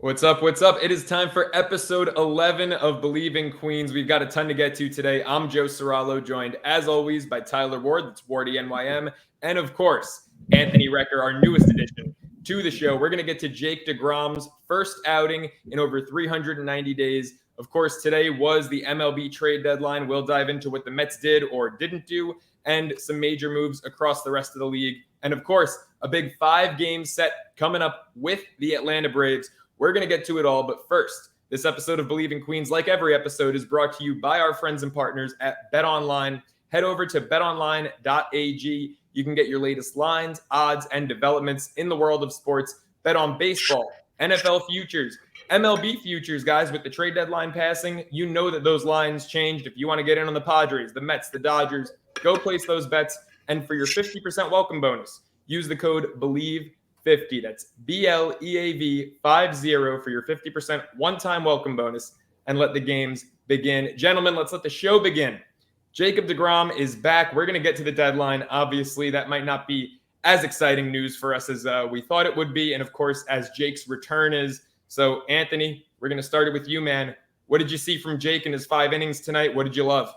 What's up? What's up? It is time for episode 11 of Bleav in Queens. We've got a ton to get to today. I'm Joe Serralo, joined as always by Tyler Ward, that's WardyNYM, and of course, Anthony Recker, our newest addition to the show. We're going to get to Jake deGrom's first outing in over 390 days. Of course, today was the MLB trade deadline. We'll dive into what the Mets did or didn't do and some major moves across the rest of the league. And of course, a big 5-game set coming up with the Atlanta Braves. We're going to get to it all, but first, this episode of Bleav in Queens, like every episode, is brought to you by our friends and partners at BetOnline. Head over to betonline.ag. You can get your latest lines, odds, and developments in the world of sports. Bet on baseball, NFL futures, MLB futures, guys. With the trade deadline passing, you know that those lines changed. If you want to get in on the Padres, the Mets, the Dodgers, go place those bets. And for your 50% welcome bonus, use the code BLEAV50. That's BLEAV50 for your 50% one-time welcome bonus, and let the games begin. Gentlemen, let's let the show begin. Jacob deGrom is back. We're going to get to the deadline. Obviously, that might not be as exciting news for us as we thought it would be, and of course, as Jake's return is. So, Anthony, we're going to start it with you, man. What did you see from Jake in his 5 innings tonight? What did you love?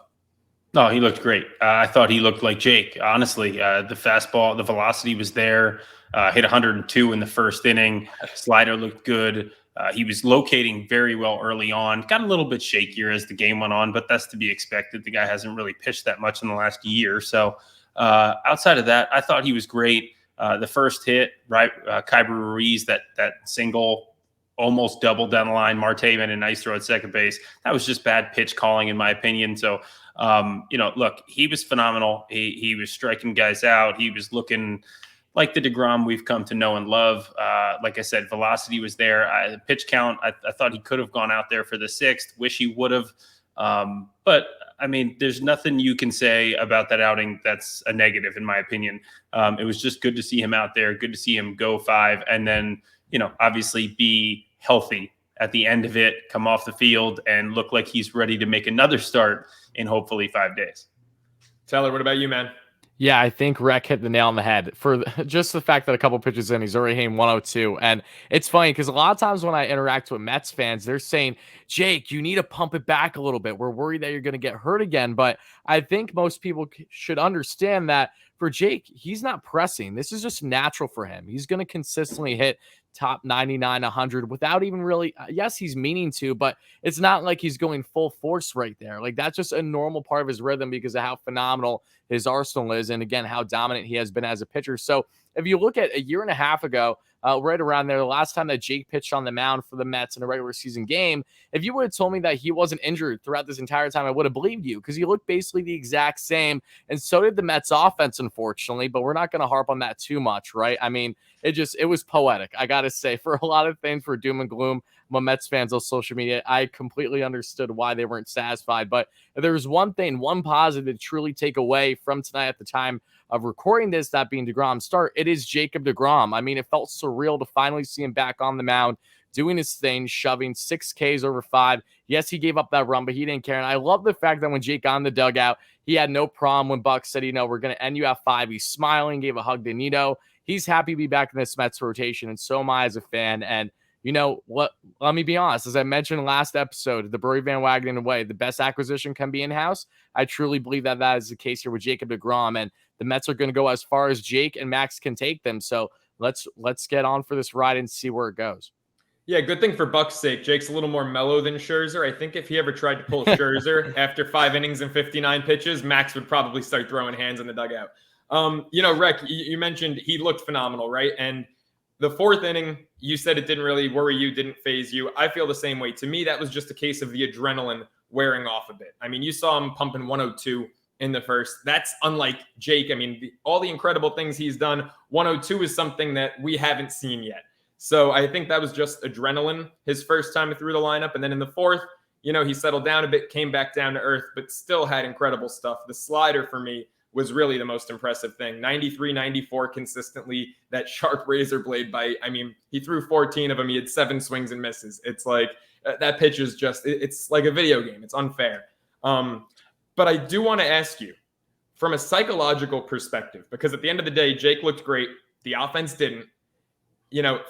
No, he looked great. I thought he looked like Jake. Honestly, the fastball, the velocity was there. Hit 102 in the first inning. Slider looked good. He was locating very well early on. Got a little bit shakier as the game went on, but that's to be expected. The guy hasn't really pitched that much in the last year. So outside of that, I thought he was great. The first hit, right? Kyber Ruiz, that single, almost doubled down the line. Marte made a nice throw at second base. That was just bad pitch calling, in my opinion. So, look, he was phenomenal. He was striking guys out. He was looking like the deGrom we've come to know and love. Like I said, velocity was there. The pitch count, I thought he could have gone out there for the 6th. Wish he would have. But, I mean, there's nothing you can say about that outing that's a negative, in my opinion. It was just good to see him out there, good to see him go 5, and then, obviously be healthy at the end of it, come off the field, and look like he's ready to make another start in hopefully 5 days. Tyler, what about you, man? Yeah, I think Rec hit the nail on the head for just the fact that a couple pitches in, he's already hitting 102. And it's funny because a lot of times when I interact with Mets fans, they're saying, Jake, you need to pump it back a little bit. We're worried that you're going to get hurt again. But I think most people should understand that for Jake, he's not pressing. This is just natural for him. He's going to consistently hit top 99, 100 without even really, yes, he's meaning to, but it's not like he's going full force right there. Like that's just a normal part of his rhythm because of how phenomenal his arsenal is. And again, how dominant he has been as a pitcher. So if you look at a year and a half ago, right around there, the last time that Jake pitched on the mound for the Mets in a regular season game, if you would have told me that he wasn't injured throughout this entire time, I would have believed you because he looked basically the exact same. And so did the Mets offense, unfortunately, but we're not going to harp on that too much, right? I mean, it was poetic. I got to say, for a lot of things, for doom and gloom, I'm a Mets fans on social media, I completely understood why they weren't satisfied. But if there's one thing, one positive to truly take away from tonight at the time of recording this, that being deGrom's start, it is Jacob deGrom. I mean, it felt surreal to finally see him back on the mound, doing his thing, shoving 6 Ks over 5. Yes, he gave up that run, but he didn't care. And I love the fact that when Jake got in the dugout, he had no problem when Buck said, we're going to end you at 5. He's smiling, gave a hug to Nito. He's happy to be back in this Mets rotation, and so am I as a fan. And you know what? Let me be honest. As I mentioned last episode, the Burry Van Wagenen way, the best acquisition can be in-house. I truly believe that that is the case here with Jacob deGrom, and the Mets are going to go as far as Jake and Max can take them. So let's get on for this ride and see where it goes. Yeah, good thing for Buck's sake. Jake's a little more mellow than Scherzer. I think if he ever tried to pull Scherzer after 5 innings and 59 pitches, Max would probably start throwing hands in the dugout. Rec, you mentioned he looked phenomenal, right? And the 4th inning, you said it didn't really worry you, didn't phase you. I feel the same way. To me, that was just a case of the adrenaline wearing off a bit. I mean, you saw him pumping 102 in the first. That's unlike Jake. I mean, all the incredible things he's done, 102 is something that we haven't seen yet. So I think that was just adrenaline his first time through the lineup. And then in the 4th, he settled down a bit, came back down to earth, but still had incredible stuff. The slider for me was really the most impressive thing. 93, 94 consistently, that sharp razor blade bite. I mean, he threw 14 of them. He had 7 swings and misses. It's like that pitch is just, it's like a video game. It's unfair. But I do want to ask you from a psychological perspective, because at the end of the day, Jake looked great. The offense didn't.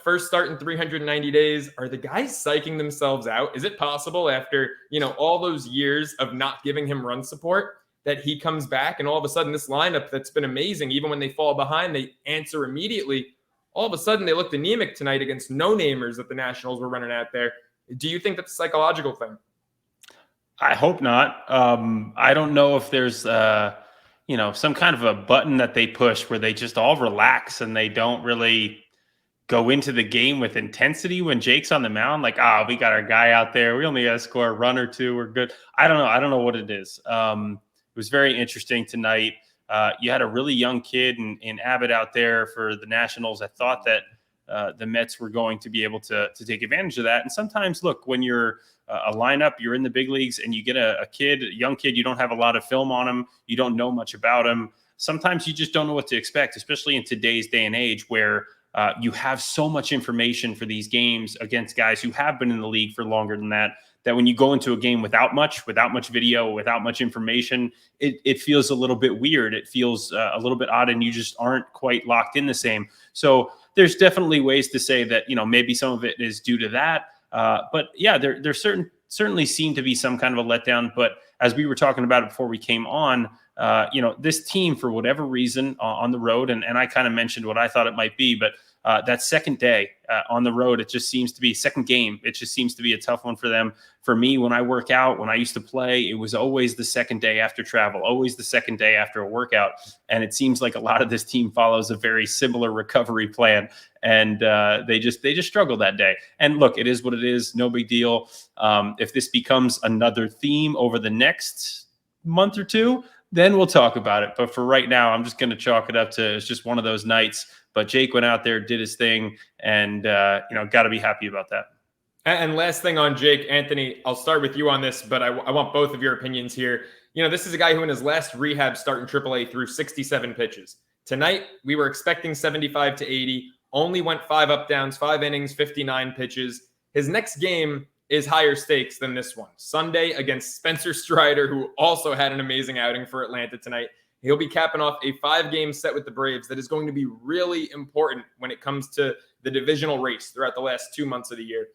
first start in 390 days. Are the guys psyching themselves out? Is it possible after, all those years of not giving him run support that he comes back and all of a sudden this lineup that's been amazing, even when they fall behind, they answer immediately. All of a sudden they looked anemic tonight against no-namers that the Nationals were running out there. Do you think that's a psychological thing? I hope not. I don't know if there's, some kind of a button that they push where they just all relax and they don't really go into the game with intensity when Jake's on the mound. Like, we got our guy out there. We only got to score a run or two. We're good. I don't know. I don't know what it is. It was very interesting tonight. You had a really young kid in Abbott out there for the Nationals. I thought that the Mets were going to be able to take advantage of that. And sometimes, look, when you're a lineup, you're in the big leagues and you get a young kid, you don't have a lot of film on him. You don't know much about him. Sometimes you just don't know what to expect, especially in today's day and age where you have so much information for these games against guys who have been in the league for longer than that when you go into a game without much video, without much information, it feels a little bit weird. It feels a little bit odd and you just aren't quite locked in the same. So there's definitely ways to say that, maybe some of it is due to that. But yeah, there certainly seemed to be some kind of a letdown. But as we were talking about it before we came on, this team, for whatever reason, on the road, and I kind of mentioned what I thought it might be, but that second day on the road, it just seems to be second game. It just seems to be a tough one for them. For me, when I work out, when I used to play, it was always the second day after travel, always the second day after a workout. And it seems like a lot of this team follows a very similar recovery plan. And they just struggle that day. And look, it is what it is. No big deal. If this becomes another theme over the next month or two, then we'll talk about it. But for right now, I'm just going to chalk it up to it's just one of those nights. But Jake went out there, did his thing, and got to be happy about that. And last thing on Jake, Anthony, I'll start with you on this, but I want both of your opinions here. This is a guy who in his last rehab start in AAA threw 67 pitches. Tonight, we were expecting 75 to 80, only went 5 up downs, 5 innings, 59 pitches. His next game is higher stakes than this one. Sunday against Spencer Strider, who also had an amazing outing for Atlanta tonight. He'll be capping off a 5-game set with the Braves that is going to be really important when it comes to the divisional race throughout the last 2 months of the year.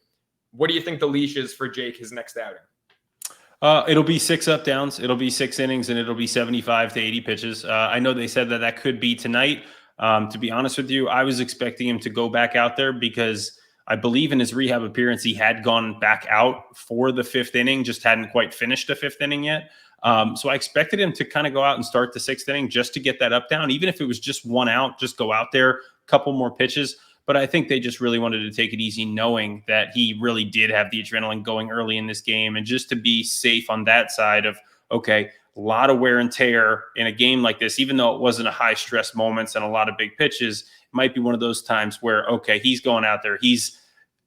What do you think the leash is for Jake, his next outing? It'll be 6 up downs. It'll be 6 innings, and it'll be 75 to 80 pitches. I know they said that could be tonight. To be honest with you, I was expecting him to go back out there because I believe in his rehab appearance, he had gone back out for the 5th inning, just hadn't quite finished the 5th inning yet. So I expected him to kind of go out and start the 6th inning just to get that up down, even if it was just 1 out, just go out there, a couple more pitches. But I think they just really wanted to take it easy, knowing that he really did have the adrenaline going early in this game. And just to be safe on that side of, okay, a lot of wear and tear in a game like this, even though it wasn't a high stress moments and a lot of big pitches, it might be one of those times where, okay, he's going out there, he's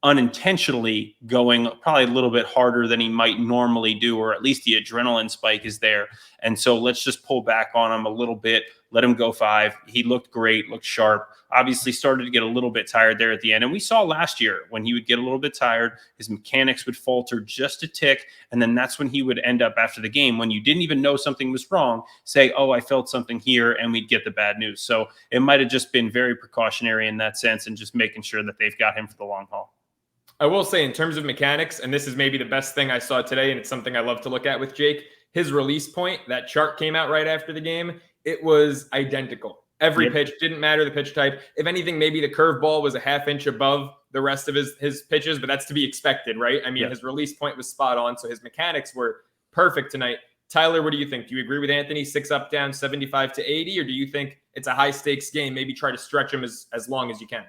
unintentionally going probably a little bit harder than he might normally do, or at least the adrenaline spike is there. And so let's just pull back on him a little bit, let him go 5. He looked great, looked sharp, obviously started to get a little bit tired there at the end. And we saw last year when he would get a little bit tired, his mechanics would falter just a tick. And then that's when he would end up after the game, when you didn't even know something was wrong, say, oh, I felt something here, and we'd get the bad news. So it might have just been very precautionary in that sense and just making sure that they've got him for the long haul. I will say in terms of mechanics, and this is maybe the best thing I saw today, and it's something I love to look at with Jake, his release point, that chart came out right after the game. It was identical. Every pitch, didn't matter the pitch type. If anything, maybe the curveball was a half inch above the rest of his pitches, but that's to be expected, right? I mean, his release point was spot on, so his mechanics were perfect tonight. Tyler, what do you think? Do you agree with Anthony? 6 up, down, 75 to 80, or do you think it's a high stakes game? Maybe try to stretch him as long as you can.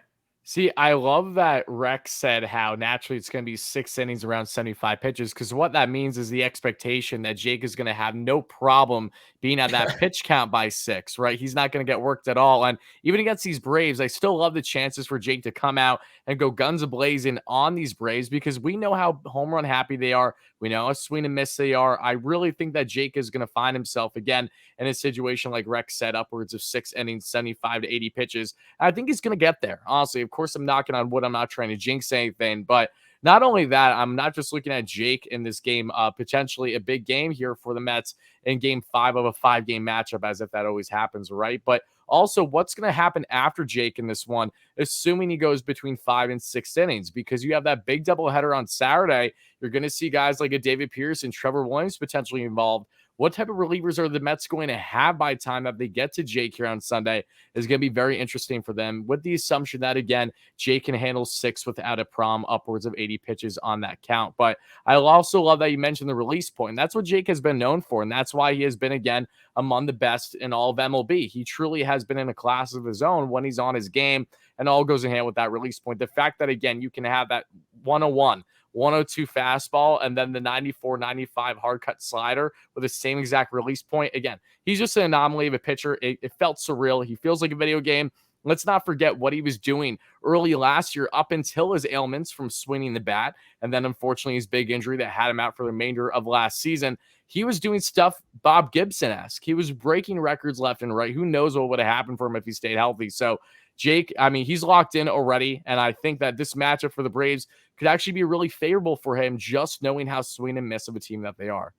See, I love that Rex said how naturally it's going to be 6 innings around 75 pitches, because what that means is the expectation that Jake is going to have no problem being at that pitch count by 6, right? He's not going to get worked at all. And even against these Braves, I still love the chances for Jake to come out and go guns a-blazing on these Braves, because we know how home run happy they are. We know how swing and miss they are. I really think that Jake is going to find himself again in a situation like Rex said, upwards of 6 innings, 75 to 80 pitches. I think he's going to get there. Honestly, of course, I'm knocking on wood. I'm not trying to jinx anything, but not only that, I'm not just looking at Jake in this game, potentially a big game here for the Mets in game 5 of a 5-game matchup, as if that always happens, right? But also, what's going to happen after Jake in this one, assuming he goes between 5 and 6 innings, because you have that big doubleheader on Saturday. You're going to see guys like a David Pierce and Trevor Williams potentially involved. What type of relievers are the Mets going to have by the time that they get to Jake here on Sunday is going to be very interesting for them, with the assumption that, again, Jake can handle 6 without a problem, upwards of 80 pitches on that count. But I also love that you mentioned the release point. That's what Jake has been known for, and that's why he has been, again, among the best in all of MLB. He truly has been in a class of his own when he's on his game, and all goes in hand with that release point. The fact that, again, you can have that 101, 102 fastball, and then the 94, 95 hard cut slider with the same exact release point. Again, he's just an anomaly of a pitcher. It felt surreal. He feels like a video game. Let's not forget what he was doing early last year up until his ailments from swinging the bat. And then, unfortunately, his big injury that had him out for the remainder of last season. He was doing stuff Bob Gibson-esque. He was breaking records left and right. Who knows what would have happened for him if he stayed healthy? So Jake, I mean, he's locked in already. And I think that this matchup for the Braves could actually be really favorable for him, just knowing how swing and miss of a team that they are.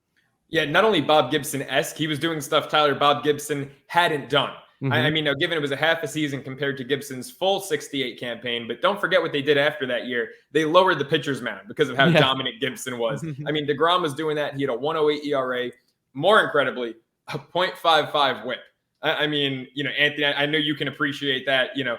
Yeah, not only Bob Gibson-esque, he was doing stuff, Tyler, Bob Gibson hadn't done. I mean, now, given it was a half a season compared to Gibson's full 68 campaign, but don't forget what they did after that year. They lowered the pitcher's mound because of how dominant Gibson was. I mean, DeGrom was doing that. He had a 108 ERA. More incredibly, a .55 whip. I mean, you know, Anthony, I know you can appreciate that, you know,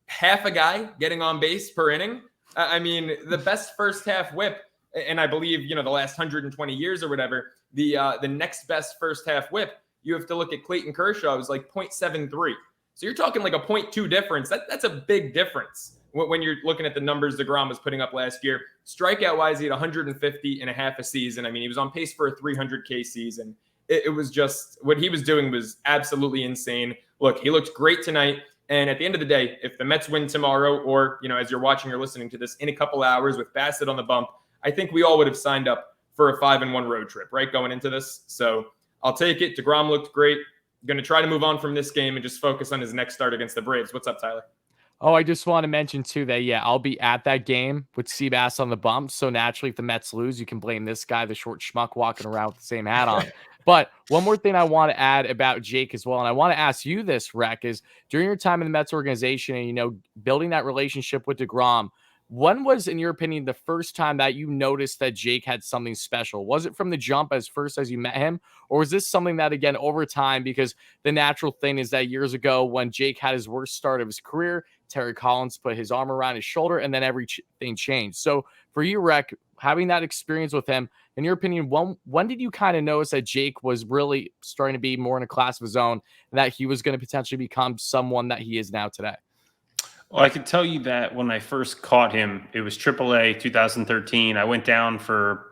half a guy getting on base per inning. I mean, the best first half whip, and I Bleav, you know, the last 120 years or whatever, the next best first half whip, you have to look at Clayton Kershaw. It was like .73. So you're talking like a .2 difference. That's a big difference when you're looking at the numbers DeGrom was putting up last year. Strikeout-wise, he had 150 and a half a season. I mean, he was on pace for a 300K season. It was just, what he was doing was absolutely insane. Look, he looked great tonight. And at the end of the day, if the Mets win tomorrow, or, you know, as you're watching or listening to this in a couple hours with Bassett on the bump, I think we all would have signed up for a 5-1 road trip, right, going into this. So I'll take it. DeGrom looked great. Going to try to move on from this game and just focus on his next start against the Braves. What's up, Tyler? Oh, I just want to mention, too, that, yeah, I'll be at that game with Seabass on the bump. So naturally, if the Mets lose, you can blame this guy, the short schmuck walking around with the same hat on. But one more thing I want to add about Jake as well, and I want to ask you this, Rec, is during your time in the Mets organization and, you know, building that relationship with DeGrom, when was, in your opinion, the first time that you noticed that Jake had something special? Was it from the jump as you met him? Or is this something that, again, over time, because the natural thing is that years ago when Jake had his worst start of his career, Terry Collins put his arm around his shoulder and then everything changed. So for you, Rec, having that experience with him, in your opinion, when did you kind of notice that Jake was really starting to be more in a class of his own and that he was going to potentially become someone that he is now today? Well, I could tell you that when I first caught him, it was AAA 2013. I went down for,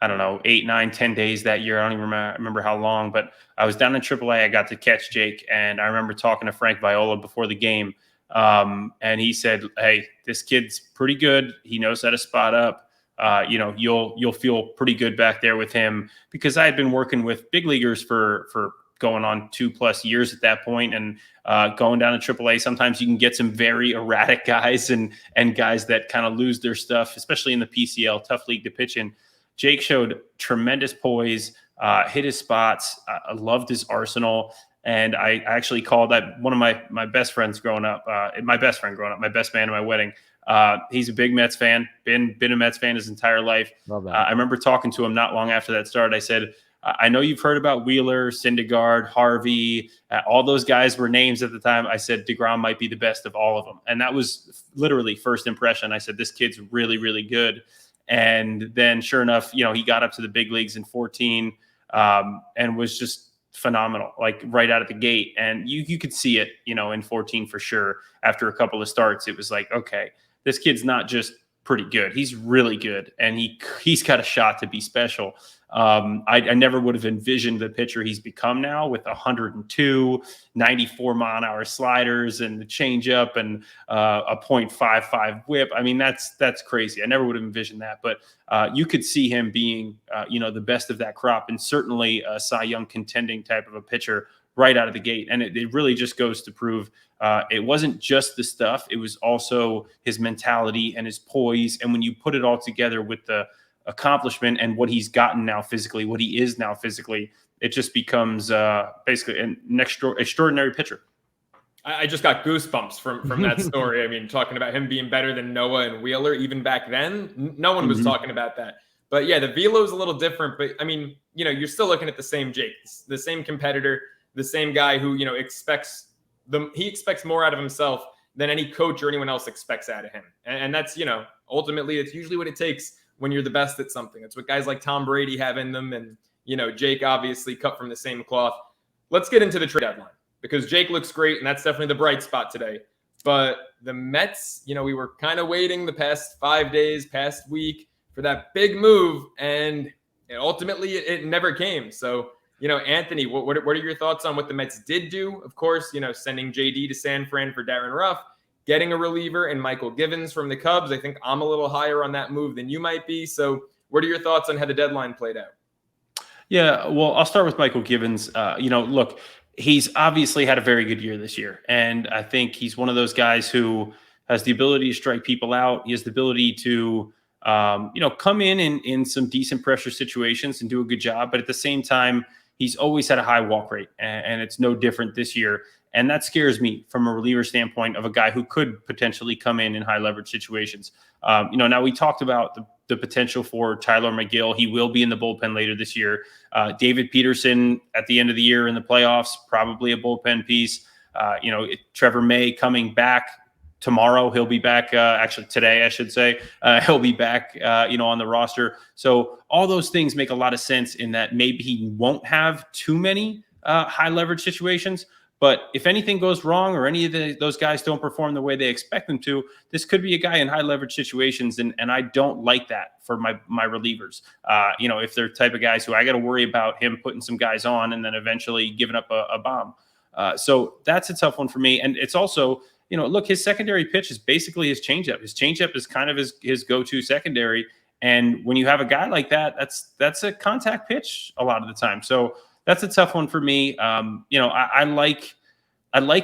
I don't know, 8, 9, 10 days that year. I don't even remember how long, but I was down in AAA. I got to catch Jake, and I remember talking to Frank Viola before the game, and he said, "Hey, this kid's pretty good. He knows how to spot up. You know, you'll feel pretty good back there with him," because I had been working with big leaguers for going on 2+ years at that point, and going down to AAA, sometimes you can get some very erratic guys and guys that kind of lose their stuff, especially in the PCL, tough league to pitch in. Jake showed tremendous poise, hit his spots. I loved his arsenal. And I actually called that one of my best friends growing up, my best man at my wedding. He's a big Mets fan, been a Mets fan his entire life. Love that. I remember talking to him not long after that started. I said, I know you've heard about Wheeler, Syndergaard, Harvey, all those guys were names at the time. I said, DeGrom might be the best of all of them. And that was literally first impression. I said, this kid's really, really good. And then sure enough, you know, he got up to the big leagues in 14 and was just phenomenal, like right out of the gate. And you could see it, you know, in 14 for sure. After a couple of starts, it was like, okay, this kid's not just pretty good. He's really good. And he's got a shot to be special. I never would have envisioned the pitcher he's become now with 102, 94 mile an hour sliders and the changeup and a .55 whip. I mean, that's crazy. I never would have envisioned that, but you could see him being, you know, the best of that crop, and certainly a Cy Young contending type of a pitcher right out of the gate. And it really just goes to prove it wasn't just the stuff. It was also his mentality and his poise. And when you put it all together with the accomplishment and what he's gotten now physically, what he is now physically, it just becomes basically an extraordinary pitcher. I just got goosebumps from that story. I mean, talking about him being better than Noah and Wheeler, even back then, no one was talking about that. But yeah, the velo is a little different. But I mean, you're still looking at the same Jake, the same competitor, the same guy who, expects more out of himself than any coach or anyone else expects out of him. And that's, ultimately, it's usually what it takes when you're the best at something. It's what guys like Tom Brady have in them. And, Jake obviously cut from the same cloth. Let's get into the trade deadline, because Jake looks great, and that's definitely the bright spot today. But the Mets, we were kind of waiting the past 5 days, past week for that big move, and ultimately it never came. So, Anthony, what are your thoughts on what the Mets did do? Of course, sending JD to San Fran for Darren Ruff, getting a reliever in Michael Givens from the Cubs. I think I'm a little higher on that move than you might be. So what are your thoughts on how the deadline played out? Yeah, well, I'll start with Michael Givens. Look, he's obviously had a very good year this year. And I think he's one of those guys who has the ability to strike people out. He has the ability to, come in some decent pressure situations and do a good job. But at the same time, he's always had a high walk rate, and it's no different this year. And that scares me from a reliever standpoint of a guy who could potentially come in high leverage situations. Now we talked about the potential for Tyler McGill. He will be in the bullpen later this year. David Peterson at the end of the year in the playoffs, probably a bullpen piece. Trevor May coming back tomorrow. He'll be back, actually today, I should say. He'll be back, on the roster. So all those things make a lot of sense in that maybe he won't have too many high leverage situations. But if anything goes wrong or any of those guys don't perform the way they expect them to, this could be a guy in high leverage situations. And I don't like that for my relievers. If they're the type of guys who I got to worry about him putting some guys on and then eventually giving up a bomb. So that's a tough one for me. And it's also, look, his secondary pitch is basically his changeup. His changeup is kind of his go-to secondary. And when you have a guy like that, that's a contact pitch a lot of the time. So that's a tough one for me. I like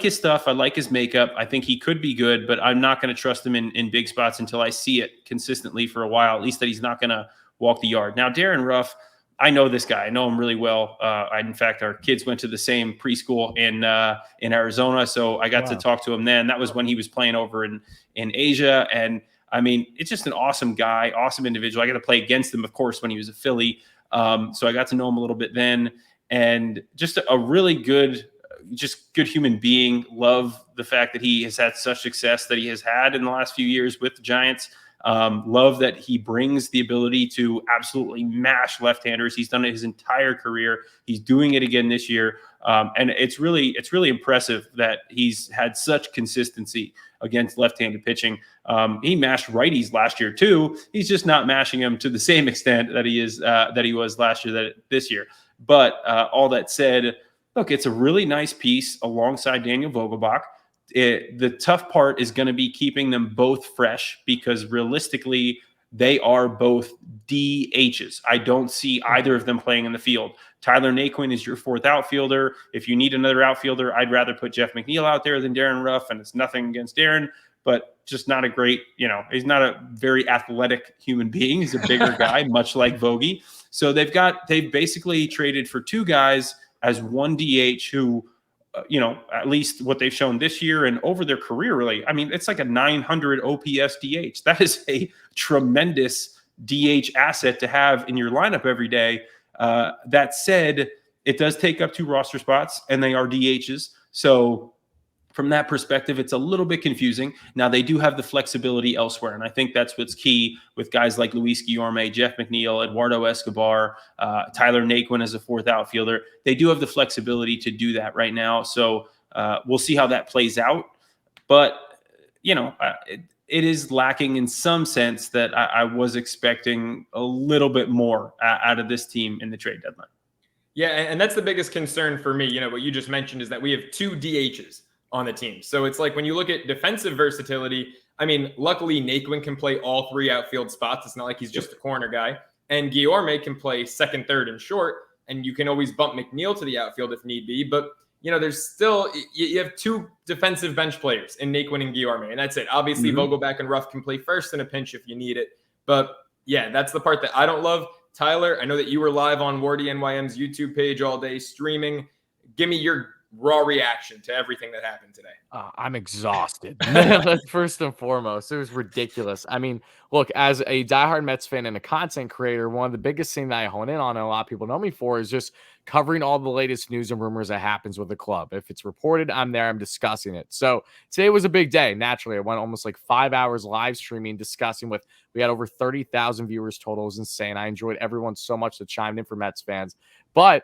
his stuff. I like his makeup. I think he could be good, but I'm not going to trust him in big spots until I see it consistently for a while, at least that he's not going to walk the yard. Now, Darren Ruff, I know this guy. I know him really well. In fact, our kids went to the same preschool in Arizona, so I got to talk to him then. That was when he was playing over in Asia, and I mean, it's just an awesome guy, awesome individual. I got to play against him, of course, when he was a Philly, so I got to know him a little bit then. And just a really good human being. Love the fact that he has had such success that he has had in the last few years with the Giants. Love that he brings the ability to absolutely mash left-handers. He's done it his entire career. He's doing it again this year. And it's really impressive that he's had such consistency against left-handed pitching. He mashed righties last year too. He's just not mashing them to the same extent that he was last year, this year. But all that said, look, it's a really nice piece alongside Daniel Vogelbach. The tough part is going to be keeping them both fresh because realistically, they are both DHs. I don't see either of them playing in the field. Tyler Naquin is your fourth outfielder. If you need another outfielder, I'd rather put Jeff McNeil out there than Darren Ruff, and it's nothing against Darren, but just not a great, he's not a very athletic human being. He's a bigger guy, much like Vogie. So they've basically traded for two guys as one DH who, at least what they've shown this year and over their career, really. I mean, it's like a 900 OPS DH. That is a tremendous DH asset to have in your lineup every day. That said, it does take up two roster spots, and they are DHs. So from that perspective, it's a little bit confusing. Now, they do have the flexibility elsewhere, and I think that's what's key with guys like Luis Guillorme, Jeff McNeil, Eduardo Escobar, Tyler Naquin as a fourth outfielder. They do have the flexibility to do that right now, so we'll see how that plays out. But, it is lacking in some sense that I was expecting a little bit more out of this team in the trade deadline. Yeah, and that's the biggest concern for me. What you just mentioned is that we have two DHs on the team. So it's like when you look at defensive versatility, I mean, luckily Naquin can play all three outfield spots. It's not like he's just a corner guy. And Guillorme can play second, third, and short. And you can always bump McNeil to the outfield if need be. But, there's still you have two defensive bench players in Naquin and Guillorme, and that's it. Obviously, Vogelback and Ruff can play first in a pinch if you need it. But yeah, that's the part that I don't love. Tyler, I know that you were live on WardyNYM's YouTube page all day streaming. Give me your raw reaction to everything that happened today. I'm exhausted. First and foremost, it was ridiculous. I mean, look, as a diehard Mets fan and a content creator, one of the biggest things that I hone in on, and a lot of people know me for, is just covering all the latest news and rumors that happens with the club. If it's reported, I'm there, I'm discussing it. So today was a big day. Naturally, I went almost like 5 hours live streaming, discussing we had over 30,000 viewers total. It was insane. I enjoyed everyone so much that chimed in for Mets fans. But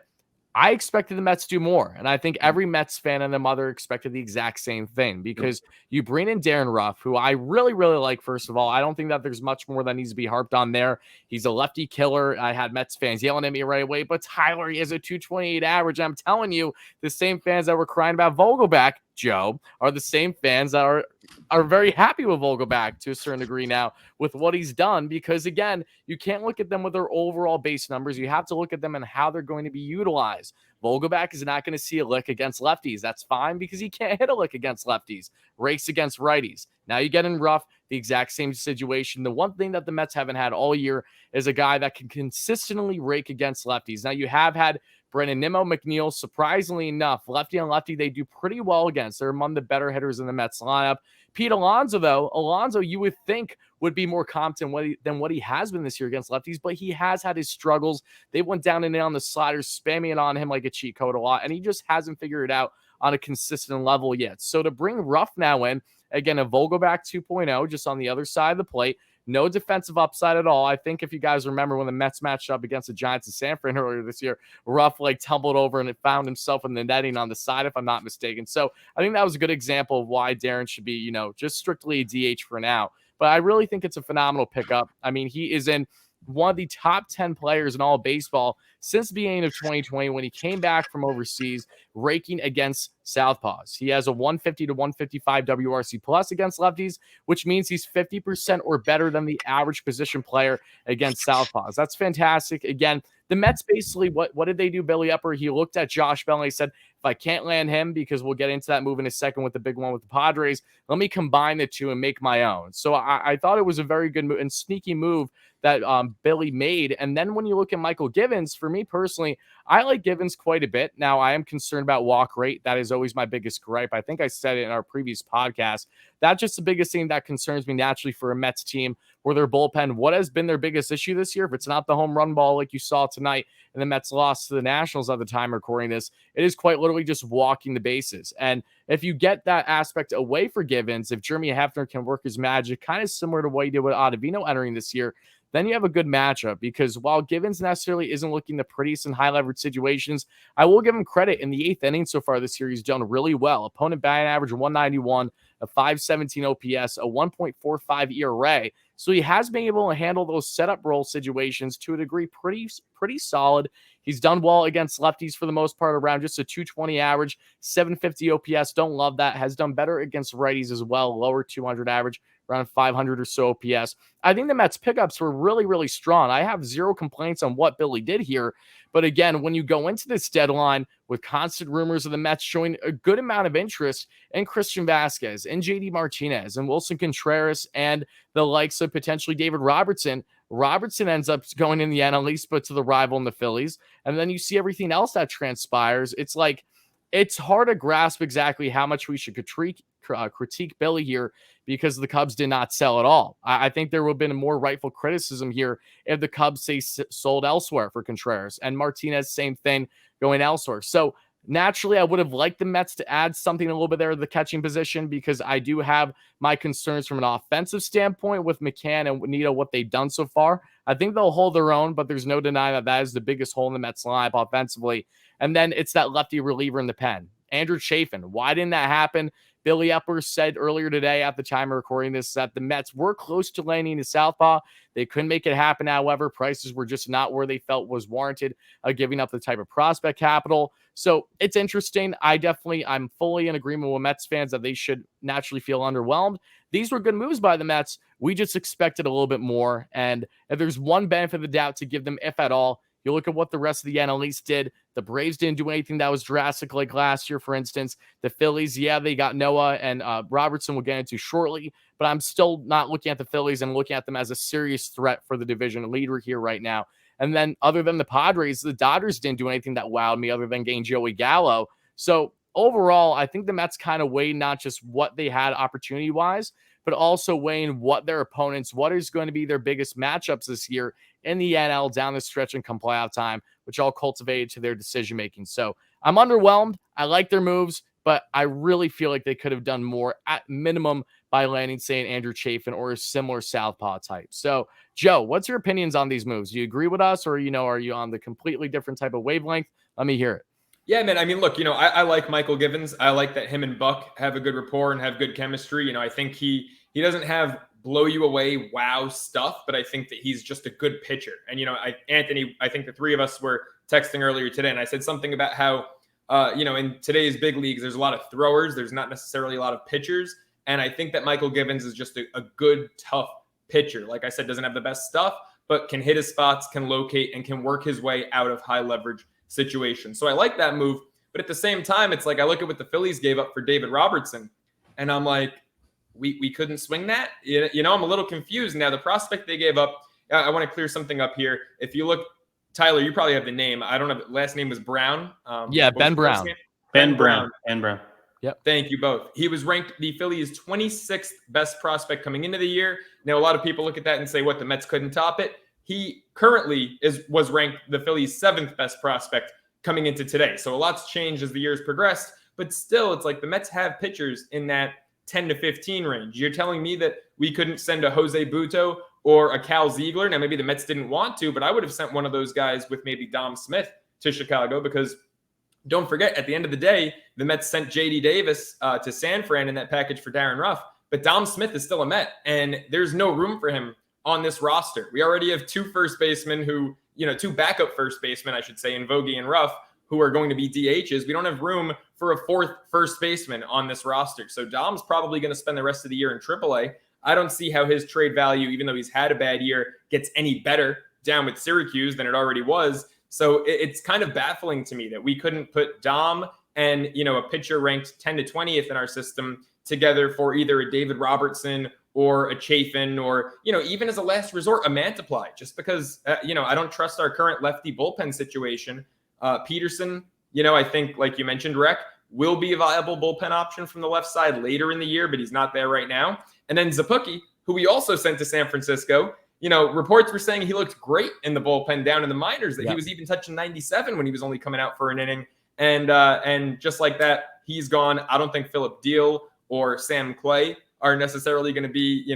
I expected the Mets to do more. And I think every Mets fan and their mother expected the exact same thing, because you bring in Darren Ruff, who I really, really like. First of all, I don't think that there's much more that needs to be harped on there. He's a lefty killer. I had Mets fans yelling at me right away, but Tyler, he has a 228 average. I'm telling you, the same fans that were crying about Vogelback, Joe, are the same fans that are very happy with Vogelback to a certain degree now with what he's done, because again, you can't look at them with their overall base numbers. You have to look at them and how they're going to be utilized. Vogelback is not going to see a lick against lefties. That's fine, because he can't hit a lick against lefties. Rakes against righties. Now you get in Ruff, the exact same situation. The one thing that the Mets haven't had all year is a guy that can consistently rake against lefties. Now you have had Brennan Nimmo, McNeil, surprisingly enough, lefty on lefty, they do pretty well against. They're among the better hitters in the Mets lineup. Pete Alonso, though, you would think would be more competent than what he has been this year against lefties, but he has had his struggles. They went down and in on the sliders, spamming it on him like a cheat code a lot, and he just hasn't figured it out on a consistent level yet. So to bring Ruff now in, again, a Vogelback 2.0, just on the other side of the plate, no defensive upside at all. I think if you guys remember when the Mets matched up against the Giants in San Fran earlier this year, Ruff tumbled over and it found himself in the netting on the side, if I'm not mistaken. So I think that was a good example of why Darren should be, just strictly a DH for now. But I really think it's a phenomenal pickup. I mean, he is in one of the top 10 players in all of baseball since the beginning of 2020 when he came back from overseas, raking against southpaws. He has a 150 to 155 WRC plus against lefties, which means he's 50% or better than the average position player against southpaws. That's fantastic. Again, the Mets basically, what did they do, Billy Upper? He looked at Josh Bell and he said, if I can't land him, because we'll get into that move in a second with the big one with the Padres, let me combine the two and make my own. So I thought it was a very good move and sneaky move that Billy made. And then when you look at Michael Givens, for me personally, I like Givens quite a bit. Now, I am concerned about walk rate. That is always my biggest gripe. I think I said it in our previous podcast. That's just the biggest thing that concerns me naturally for a Mets team where their bullpen, what has been their biggest issue this year? If it's not the home run ball like you saw tonight and the Mets lost to the Nationals at the time recording this, it is quite literally just walking the bases. And if you get that aspect away for Givens, if Jeremy Hefner can work his magic, kind of similar to what he did with Ottavino entering this year, then you have a good matchup, because while Givens necessarily isn't looking the prettiest in high leverage situations, I will give him credit. In the 8th inning so far this year, he's done really well. Opponent batting average 191, a 517 OPS, a 1.45 ERA. So he has been able to handle those setup role situations to a degree pretty solid. He's done well against lefties for the most part, around just a 220 average, 750 OPS. Don't love that. Has done better against righties as well, lower 200 average, around 500 or so OPS. I think the Mets pickups were really, really strong. I have zero complaints on what Billy did here. But again, when you go into this deadline with constant rumors of the Mets showing a good amount of interest in Christian Vasquez and JD Martinez and Wilson Contreras and the likes of potentially David Robertson, Robertson ends up going in the NL East, but to the rival in the Phillies. And then you see everything else that transpires. It's like, it's hard to grasp exactly how much we should critique Billy here, because the Cubs did not sell at all. I think there would have been a more rightful criticism here if the Cubs say sold elsewhere for Contreras, and Martinez, same thing, going elsewhere. So naturally, I would have liked the Mets to add something a little bit there to the catching position, because I do have my concerns from an offensive standpoint with McCann and Nito, what they've done so far. I think they'll hold their own, but there's no denying that that is the biggest hole in the Mets lineup offensively. And then it's that lefty reliever in the pen, Andrew Chafin. Why didn't that happen? Billy Epler said earlier today at the time of recording this that the Mets were close to landing the southpaw. They couldn't make it happen. However, prices were just not where they felt was warranted, giving up the type of prospect capital. So it's interesting. I'm fully in agreement with Mets fans that they should naturally feel underwhelmed. These were good moves by the Mets. We just expected a little bit more. And if there's one benefit of the doubt to give them, if at all, You look at what the rest of the NL East did. The Braves didn't do anything that was drastic like last year, for instance. The Phillies, yeah, they got Noah and Robertson we'll get into shortly, but I'm still not looking at the Phillies and looking at them as a serious threat for the division leader here right now. And then other than the Padres, the Dodgers didn't do anything that wowed me other than getting Joey Gallo. So overall, I think the Mets kind of weighed not just what they had opportunity-wise, but also weighing what their opponents, what is going to be their biggest matchups this year in the NL down the stretch and come playoff time, which all cultivated to their decision-making. So I'm underwhelmed. I like their moves, but I really feel like they could have done more at minimum by landing, say, an Andrew Chafin or a similar southpaw type. So, Joe, what's your opinions on these moves? Do you agree with us, or, are you on the completely different type of wavelength? Let me hear it. Yeah, man. I mean, look, I like Michael Givens. I like that him and Buck have a good rapport and have good chemistry. I think he doesn't have blow you away, wow stuff, but I think that he's just a good pitcher. And, Anthony, I think the three of us were texting earlier today, and I said something about how, in today's big leagues, there's a lot of throwers. There's not necessarily a lot of pitchers. And I think that Michael Givens is just a good, tough pitcher. Like I said, doesn't have the best stuff, but can hit his spots, can locate, and can work his way out of high leverage situations. So I like that move. But at the same time, it's like I look at what the Phillies gave up for David Robertson, and I'm like, we couldn't swing that? I'm a little confused. Now, the prospect they gave up, I want to clear something up here. If you look, Tyler, you probably have the name. I don't know. Last name was Brown. Ben Brown. Ben Brown. Yep. Thank you both. He was ranked the Phillies' 26th best prospect coming into the year. Now, a lot of people look at that and say, what, the Mets couldn't top it? He currently was ranked the Phillies' 7th best prospect coming into today. So a lot's changed as the years progressed, but still, it's like the Mets have pitchers in that 10 to 15 range. You're telling me that we couldn't send a Jose Butto or a Cal Ziegler? Now, maybe the Mets didn't want to, but I would have sent one of those guys with maybe Dom Smith to Chicago, because don't forget, at the end of the day, the Mets sent J.D. Davis to San Fran in that package for Darren Ruff, but Dom Smith is still a Met, and there's no room for him on this roster. We already have two first basemen two backup first basemen, I should say, in Vogie and Ruff, who are going to be DHs. We don't have room for a fourth first baseman on this roster. So Dom's probably going to spend the rest of the year in AAA. I don't see how his trade value, even though he's had a bad year, gets any better down with Syracuse than it already was. So it's kind of baffling to me that we couldn't put Dom and, a pitcher ranked 10 to 20th in our system together for either a David Robertson or a Chafin, or, even as a last resort, a Mantiply, just because, I don't trust our current lefty bullpen situation. Peterson, I think, like you mentioned, Rec, will be a viable bullpen option from the left side later in the year, but he's not there right now. And then Zapucki, who we also sent to San Francisco, reports were saying he looked great in the bullpen down in the minors, that he was even touching 97 when he was only coming out for an inning. And just like that, he's gone. I don't think Philip Deal or Sam Clay are necessarily going to be,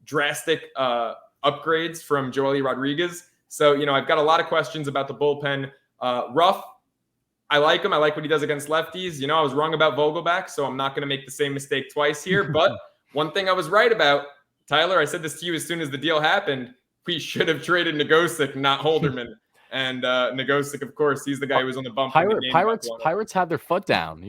drastic upgrades from Joely Rodriguez. So, I've got a lot of questions about the bullpen. Ruff, I like him. I like what he does against lefties. I was wrong about Vogelback, so I'm not going to make the same mistake twice here. But one thing I was right about, Tyler, I said this to you as soon as the deal happened, we should have traded Nogosek, not Holderman. And Nogosek, of course, he's the guy who was on the bump. Pirates had their foot down.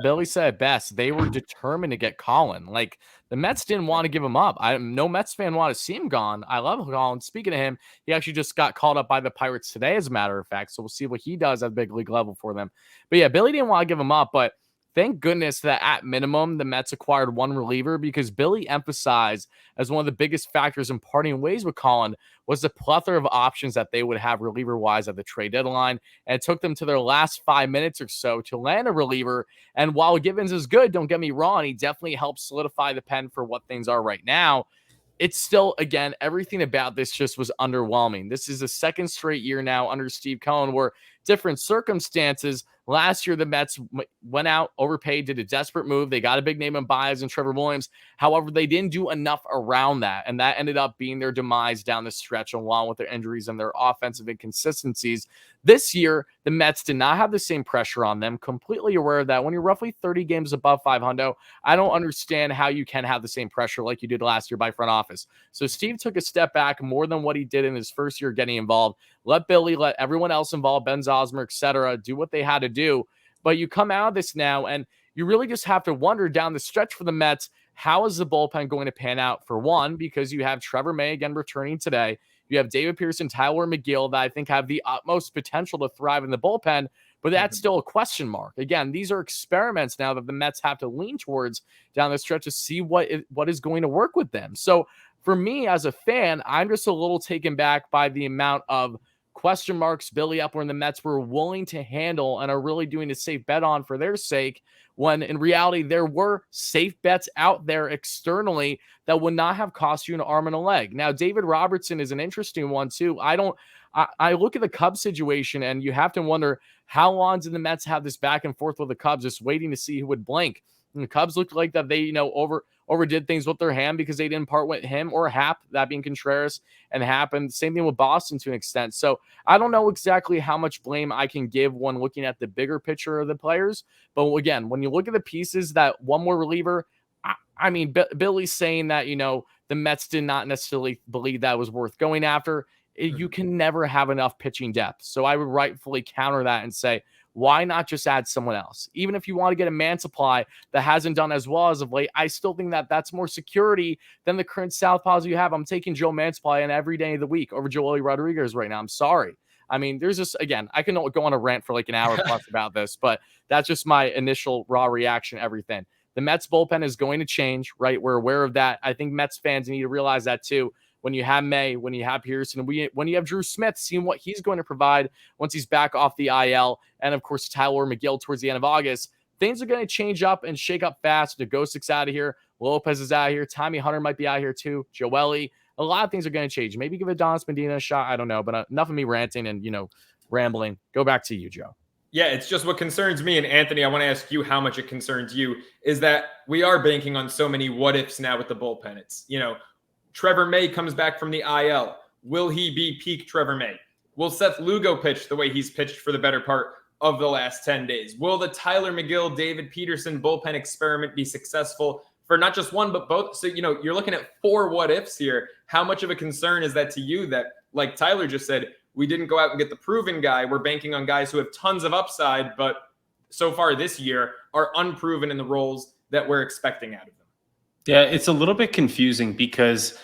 Billy said it best. They were determined to get Colin. Like, the Mets didn't want to give him up. No Mets fan wanted to see him gone. I love Colin. Speaking of him, he actually just got called up by the Pirates today, as a matter of fact. So we'll see what he does at big league level for them. But yeah, Billy didn't want to give him up, but thank goodness that at minimum, the Mets acquired one reliever, because Billy emphasized as one of the biggest factors in parting ways with Colin was the plethora of options that they would have reliever-wise at the trade deadline. And it took them to their last 5 minutes or so to land a reliever. And while Givens is good, don't get me wrong, he definitely helps solidify the pen for what things are right now. It's still, again, everything about this just was underwhelming. This is the second straight year now under Steve Cohen where different circumstances. Last year, the Mets went out, overpaid, did a desperate move. They got a big name in Baez and Trevor Williams. However, they didn't do enough around that, and that ended up being their demise down the stretch, along with their injuries and their offensive inconsistencies. This year, the Mets did not have the same pressure on them. Completely aware of that. When you're roughly 30 games above 500, I don't understand how you can have the same pressure like you did last year by front office. So Steve took a step back more than what he did in his first year getting involved. Let Billy, let everyone else involved, Ben Zosmer, etc., do what they had to do. But you come out of this now, and you really just have to wonder down the stretch for the Mets, how is the bullpen going to pan out? For one, because you have Trevor May again returning today. You have David Pearson, Tyler McGill that I think have the utmost potential to thrive in the bullpen, but that's still a question mark. Again, these are experiments now that the Mets have to lean towards down the stretch to see what is going to work with them. So for me as a fan, I'm just a little taken back by the amount of question marks Billy Epler and the Mets were willing to handle and are really doing a safe bet on for their sake, when in reality there were safe bets out there externally that would not have cost you an arm and a leg. Now, David Robertson is an interesting one too. I look at the Cubs situation and you have to wonder, how long did the Mets have this back and forth with the Cubs, just waiting to see who would blink? And the Cubs looked like that they, overdid things with their hand because they didn't part with him or Hap, that being Contreras, and happened. Same thing with Boston to an extent. So I don't know exactly how much blame I can give when looking at the bigger picture of the players. But again, when you look at the pieces, that one more reliever, I mean, Billy's saying that, the Mets did not necessarily believe that was worth going after. You can never have enough pitching depth. So I would rightfully counter that and say, why not just add someone else? Even if you want to get a man supply that hasn't done as well as of late, I still think that that's more security than the current southpaws you have. I'm taking Joe Mansupply in every day of the week over Joely Rodriguez right now. I'm sorry. I mean, there's just, again, I can go on a rant for like an hour plus about this, but that's just my initial raw reaction to everything. The Mets bullpen is going to change, right? We're aware of that. I think Mets fans need to realize that too. When you have May, when you have Pearson, when you have Drew Smith, seeing what he's going to provide once he's back off the IL, and of course Tyler McGill towards the end of August, things are going to change up and shake up fast. DeGhost's out of here, Lopez is out of here, Tommy Hunter might be out here too, Joely. A lot of things are going to change. Maybe give Adonis Medina a shot. I don't know, but enough of me ranting and rambling. Go back to you, Joe. Yeah, it's just what concerns me. And Anthony, I want to ask you how much it concerns you, is that we are banking on so many what ifs now with the bullpen. It's, Trevor May comes back from the IL. Will he be peak Trevor May? Will Seth Lugo pitch the way he's pitched for the better part of the last 10 days? Will the Tyler McGill, David Peterson bullpen experiment be successful for not just one, but both? So, you're looking at 4 what ifs here. How much of a concern is that to you that, like Tyler just said, we didn't go out and get the proven guy. We're banking on guys who have tons of upside, but so far this year are unproven in the roles that we're expecting out of them. Yeah, it's a little bit confusing because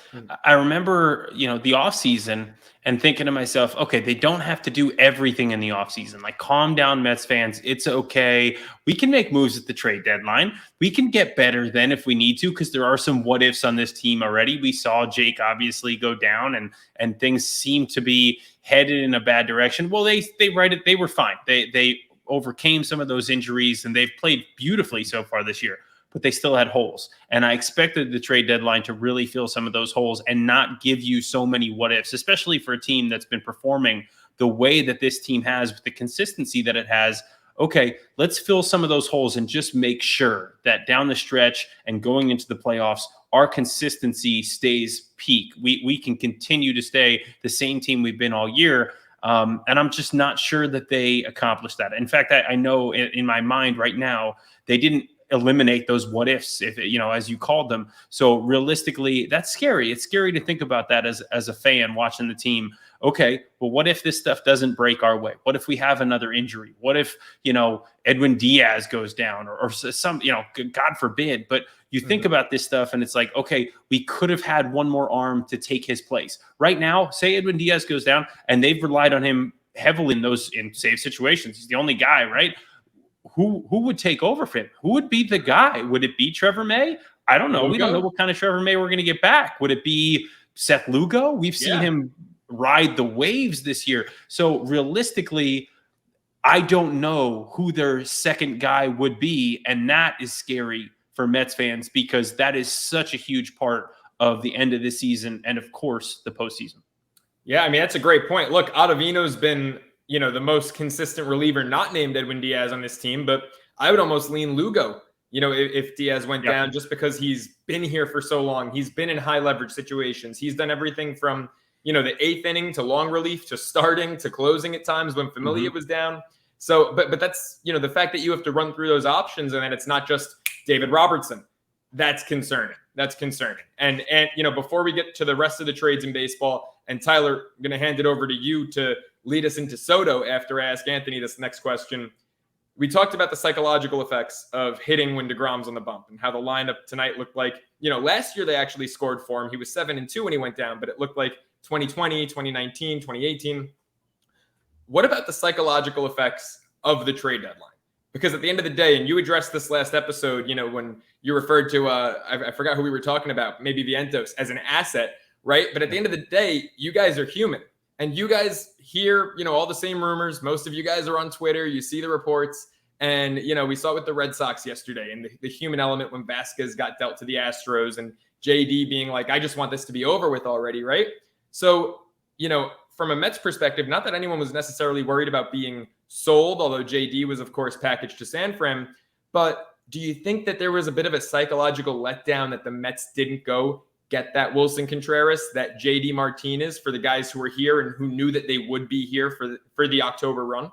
I remember, the offseason and thinking to myself, okay, they don't have to do everything in the offseason. Like, calm down, Mets fans. It's okay. We can make moves at the trade deadline. We can get better then if we need to, because there are some what ifs on this team already. We saw Jake obviously go down and things seem to be headed in a bad direction. Well, they were fine. They overcame some of those injuries and they've played beautifully so far this year. But they still had holes. And I expected the trade deadline to really fill some of those holes and not give you so many what ifs, especially for a team that's been performing the way that this team has with the consistency that it has. Okay, let's fill some of those holes and just make sure that down the stretch and going into the playoffs, our consistency stays peak. We can continue to stay the same team we've been all year. And I'm just not sure that they accomplished that. In fact, I know in my mind right now, they didn't eliminate those what ifs, if as you called them. So realistically, that's scary. It's scary to think about that as a fan watching the team. Okay, well, what if this stuff doesn't break our way? What if we have another injury? What if, Edwin Diaz goes down or some, God forbid, but you think about this stuff and it's like, okay, we could have had one more arm to take his place. Right now, say Edwin Diaz goes down and they've relied on him heavily in save situations. He's the only guy, right? Who would take over for him? Who would be the guy? Would it be Trevor May? I don't know. Lugo? We don't know what kind of Trevor May we're going to get back. Would it be Seth Lugo? We've seen him ride the waves this year. So realistically, I don't know who their second guy would be. And that is scary for Mets fans because that is such a huge part of the end of the season and, of course, the postseason. Yeah, I mean, that's a great point. Look, Ottavino's been the most consistent reliever not named Edwin Diaz on this team, but I would almost lean Lugo, if Diaz went down, just because he's been here for so long. He's been in high leverage situations. He's done everything from, the 8th inning to long relief to starting to closing at times when Familia was down. So, but that's, the fact that you have to run through those options and then it's not just David Robertson. That's concerning. And before we get to the rest of the trades in baseball, and Tyler, I'm going to hand it over to you to lead us into Soto after I ask Anthony this next question. we talked about the psychological effects of hitting when deGrom's on the bump and how the lineup tonight looked like, last year they actually scored for him. He was 7-2 when he went down, but it looked like 2020, 2019, 2018. What about the psychological effects of the trade deadline? Because at the end of the day, and you addressed this last episode, when you referred to, I forgot who we were talking about, maybe Vientos as an asset, right? But at the end of the day, you guys are human. And you guys hear, all the same rumors. Most of you guys are on Twitter. You see the reports. And, we saw it with the Red Sox yesterday and the human element when Vasquez got dealt to the Astros and JD being like, I just want this to be over with already, right? So, from a Mets perspective, not that anyone was necessarily worried about being sold, although JD was, of course, packaged to San Fran. But do you think that there was a bit of a psychological letdown that the Mets didn't go get that Wilson Contreras, that JD Martinez for the guys who were here and who knew that they would be here for the October run?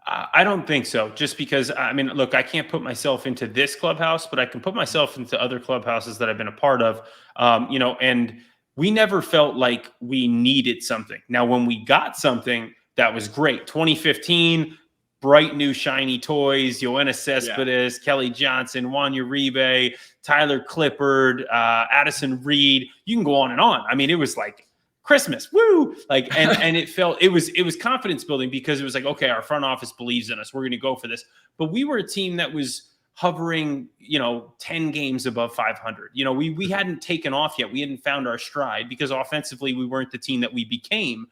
I don't think so. Just because, look, I can't put myself into this clubhouse, but I can put myself into other clubhouses that I've been a part of, and we never felt like we needed something. Now, when we got something, that was great. 2015, bright new shiny toys, Yoenis Cespedes, Kelly Johnson, Juan Uribe, Tyler Clippard, Addison Reed. You can go on and on. It was like Christmas, woo! And it was confidence building because it was like, okay, our front office believes in us. We're going to go for this. But we were a team that was hovering, 10 games above 500. We hadn't taken off yet. We hadn't found our stride because offensively we weren't the team that we became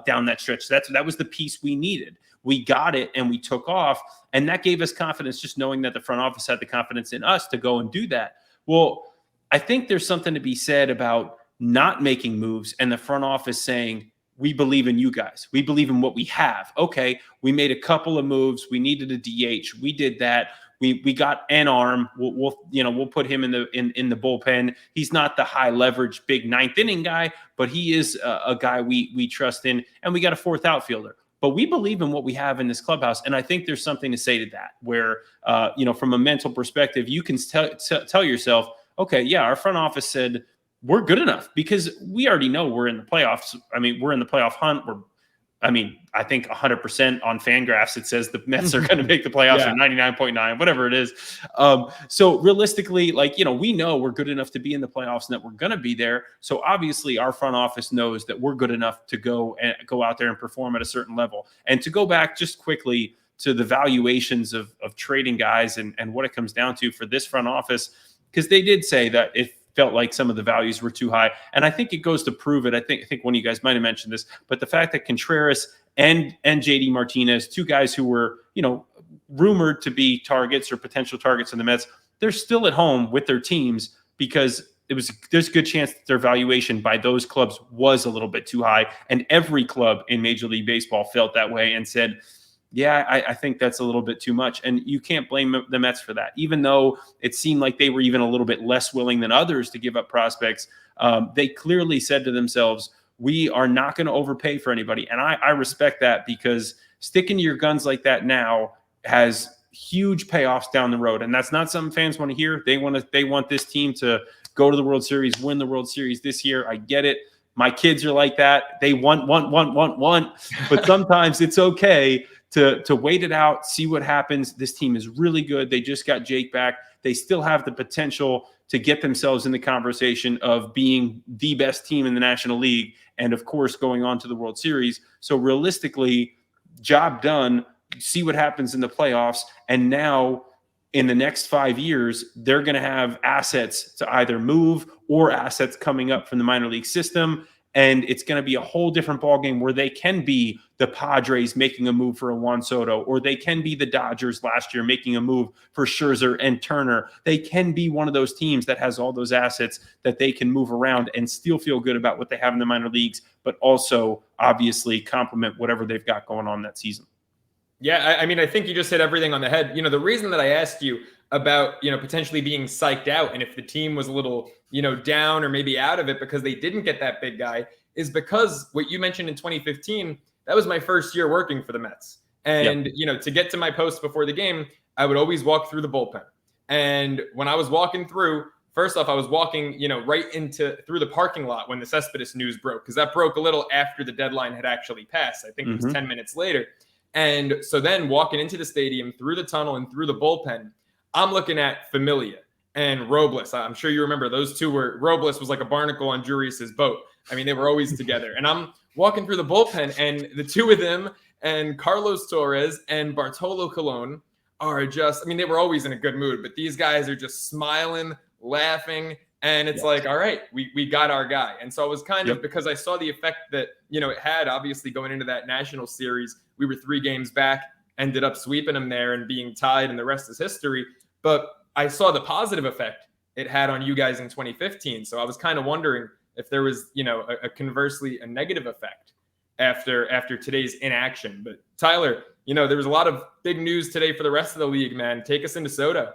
down that stretch. That was the piece we needed. We got it and we took off, and that gave us confidence just knowing that the front office had the confidence in us to go and do that. Well, I think there's something to be said about not making moves and the front office saying, we believe in you guys. We believe in what we have. Okay, we made a couple of moves. We needed a DH. We did that. We got an arm. We'll put him in the bullpen. He's not the high leverage big ninth inning guy, but he is a guy we trust in. And we got a fourth outfielder. But we believe in what we have in this clubhouse, and I think there's something to say to that. Where from a mental perspective, you can tell yourself, okay, yeah, our front office said we're good enough because we already know we're in the playoffs. We're in the playoff hunt. I think 100% on Fangraphs, it says the Mets are going to make the playoffs at 99.9, whatever it is. So realistically, we know we're good enough to be in the playoffs and that we're going to be there. So obviously our front office knows that we're good enough to go out there and perform at a certain level. And to go back just quickly to the valuations of trading guys and what it comes down to for this front office, because they did say that if felt like some of the values were too high. And I think it goes to prove it. I think one of you guys might have mentioned this, but the fact that Contreras and JD Martinez, two guys who were, rumored to be targets or potential targets in the Mets, they're still at home with their teams because there's a good chance that their valuation by those clubs was a little bit too high. And every club in Major League Baseball felt that way and said, yeah, I think that's a little bit too much. And you can't blame the Mets for that. Even though it seemed like they were even a little bit less willing than others to give up prospects, they clearly said to themselves, we are not going to overpay for anybody. And I respect that because sticking to your guns like that now has huge payoffs down the road. And that's not something fans want to hear. They want this team to go to the World Series, win the World Series this year. I get it. My kids are like that. They want. But sometimes it's okay to wait it out, see what happens. This team is really good. They just got Jake back. They still have the potential to get themselves in the conversation of being the best team in the National League and, of course, going on to the World Series. So realistically, job done. See what happens in the playoffs. And now in the next 5 years, they're going to have assets to either move or assets coming up from the minor league system. And it's going to be a whole different ballgame where they can be the Padres making a move for a Juan Soto, or they can be the Dodgers last year making a move for Scherzer and Turner. They can be one of those teams that has all those assets that they can move around and still feel good about what they have in the minor leagues, but also obviously complement whatever they've got going on that season. Yeah, I think you just hit everything on the head. The reason that I asked you about, potentially being psyched out and if the team was a little, down or maybe out of it because they didn't get that big guy is because what you mentioned in 2015, that was my first year working for the Mets. And, to get to my post before the game, I would always walk through the bullpen. And when I was walking through, first off, I was walking, right through the parking lot when the Cespedes news broke, because that broke a little after the deadline had actually passed. I think it was 10 minutes later. And so then walking into the stadium, through the tunnel and through the bullpen, I'm looking at Familia and Robles. I'm sure you remember those two Robles was like a barnacle on Jurius's boat. I mean, they were always together. And I'm walking through the bullpen, and the two of them and Carlos Torres and Bartolo Colon are just, I mean, they were always in a good mood, but these guys are just smiling, laughing. And it's like, all right, we got our guy. And so I was kind of, because I saw the effect that, it had obviously going into that national series. We were 3 games back, ended up sweeping them there and being tied, and the rest is history. But I saw the positive effect it had on you guys in 2015. So I was kind of wondering if there was, a conversely a negative effect after today's inaction. But Tyler, there was a lot of big news today for the rest of the league, man. Take us into Soto.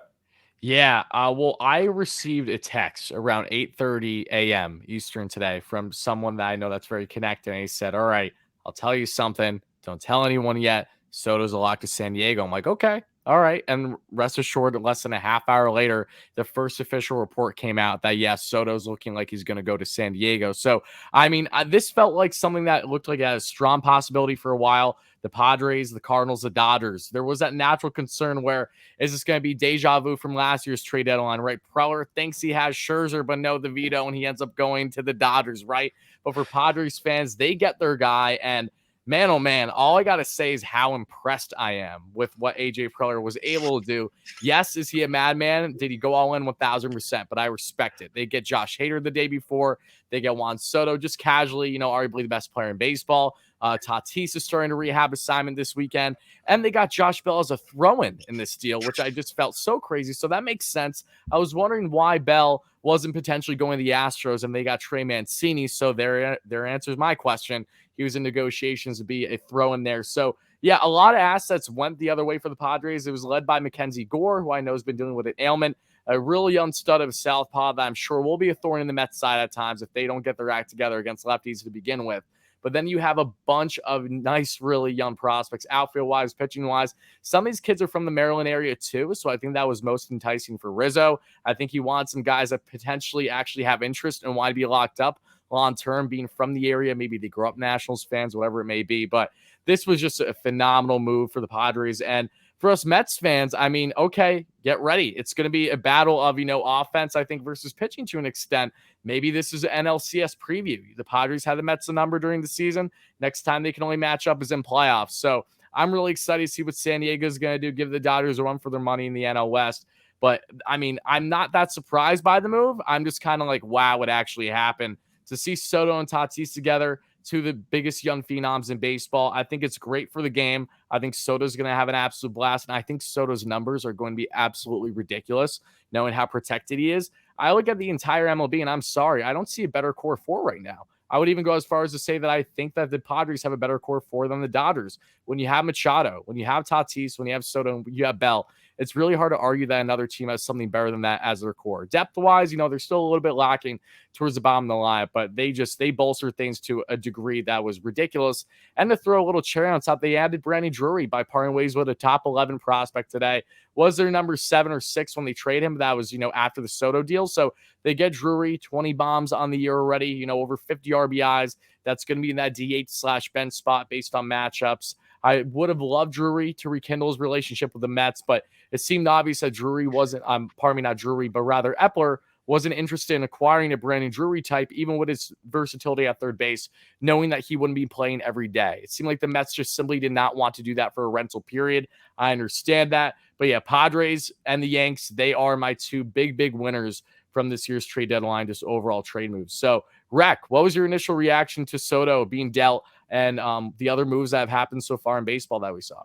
Yeah, well, I received a text around 8:30 a.m. Eastern today from someone that I know that's very connected. And he said, all right, I'll tell you something. Don't tell anyone yet. Soto's a lock to San Diego. I'm like, okay, all right. And rest assured, less than a half hour later, the first official report came out that, yes, Soto's looking like he's going to go to San Diego. So, I mean, this felt like something that looked like it had a strong possibility for a while. The Padres, the Cardinals, the Dodgers. There was that natural concern where, is this going to be deja vu from last year's trade deadline, right? Preller thinks he has Scherzer, but no DeVito, and he ends up going to the Dodgers, right? But for Padres fans, they get their guy, and man, oh man, all I got to say is how impressed I am with what AJ Preller was able to do. Yes, is he a madman? Did he go all in 1,000%? But I respect it. They get Josh Hader the day before. They get Juan Soto just casually, arguably the best player in baseball. Tatis is starting a rehab assignment this weekend. And they got Josh Bell as a throw-in this deal, which I just felt so crazy. So that makes sense. I was wondering why Bell wasn't potentially going to the Astros, and they got Trey Mancini. So there answers my question. He was in negotiations to be a throw-in there. So, yeah, a lot of assets went the other way for the Padres. It was led by Mackenzie Gore, who I know has been dealing with an ailment. A really young stud of a southpaw that I'm sure will be a thorn in the Mets side at times if they don't get their act together against lefties to begin with. But then you have a bunch of nice, really young prospects, outfield-wise, pitching-wise. Some of these kids are from the Maryland area too, so I think that was most enticing for Rizzo. I think he wants some guys that potentially actually have interest and want to be locked up long-term, being from the area. Maybe they grew up Nationals fans, whatever it may be. But this was just a phenomenal move for the Padres. And for us Mets fans, I mean, okay, get ready. It's going to be a battle of, offense, I think, versus pitching to an extent. Maybe this is an NLCS preview. The Padres had the Mets a number during the season. Next time they can only match up is in playoffs. So I'm really excited to see what San Diego is going to do, give the Dodgers a run for their money in the NL West. But, I mean, I'm not that surprised by the move. I'm just kind of like, wow, it actually happened. To see Soto and Tatis together, two of the biggest young phenoms in baseball, I think it's great for the game. I think Soto's going to have an absolute blast, and I think Soto's numbers are going to be absolutely ridiculous, knowing how protected he is. I look at the entire MLB, and I'm sorry, I don't see a better core 4 right now. I would even go as far as to say that I think that the Padres have a better core 4 than the Dodgers. When you have Machado, when you have Tatis, when you have Soto, and you have Bell, it's really hard to argue that another team has something better than that as their core. Depth-wise, they're still a little bit lacking towards the bottom of the lineup, but they bolstered things to a degree that was ridiculous. And to throw a little cherry on top, they added Brandon Drury by parting ways with a top 11 prospect today. Was their number 7 or 6 when they trade him? That was, after the Soto deal. So they get Drury, 20 bombs on the year already, over 50 RBIs. That's going to be in that DH/bench spot based on matchups. I would have loved Drury to rekindle his relationship with the Mets, but it seemed obvious that Drury wasn't, not Drury, but rather Epler wasn't interested in acquiring a Brandon Drury type, even with his versatility at third base, knowing that he wouldn't be playing every day. It seemed like the Mets just simply did not want to do that for a rental period. I understand that. But yeah, Padres and the Yanks, they are my 2 big winners from this year's trade deadline, just overall trade moves. So, Rec, what was your initial reaction to Soto being dealt and the other moves that have happened so far in baseball that we saw?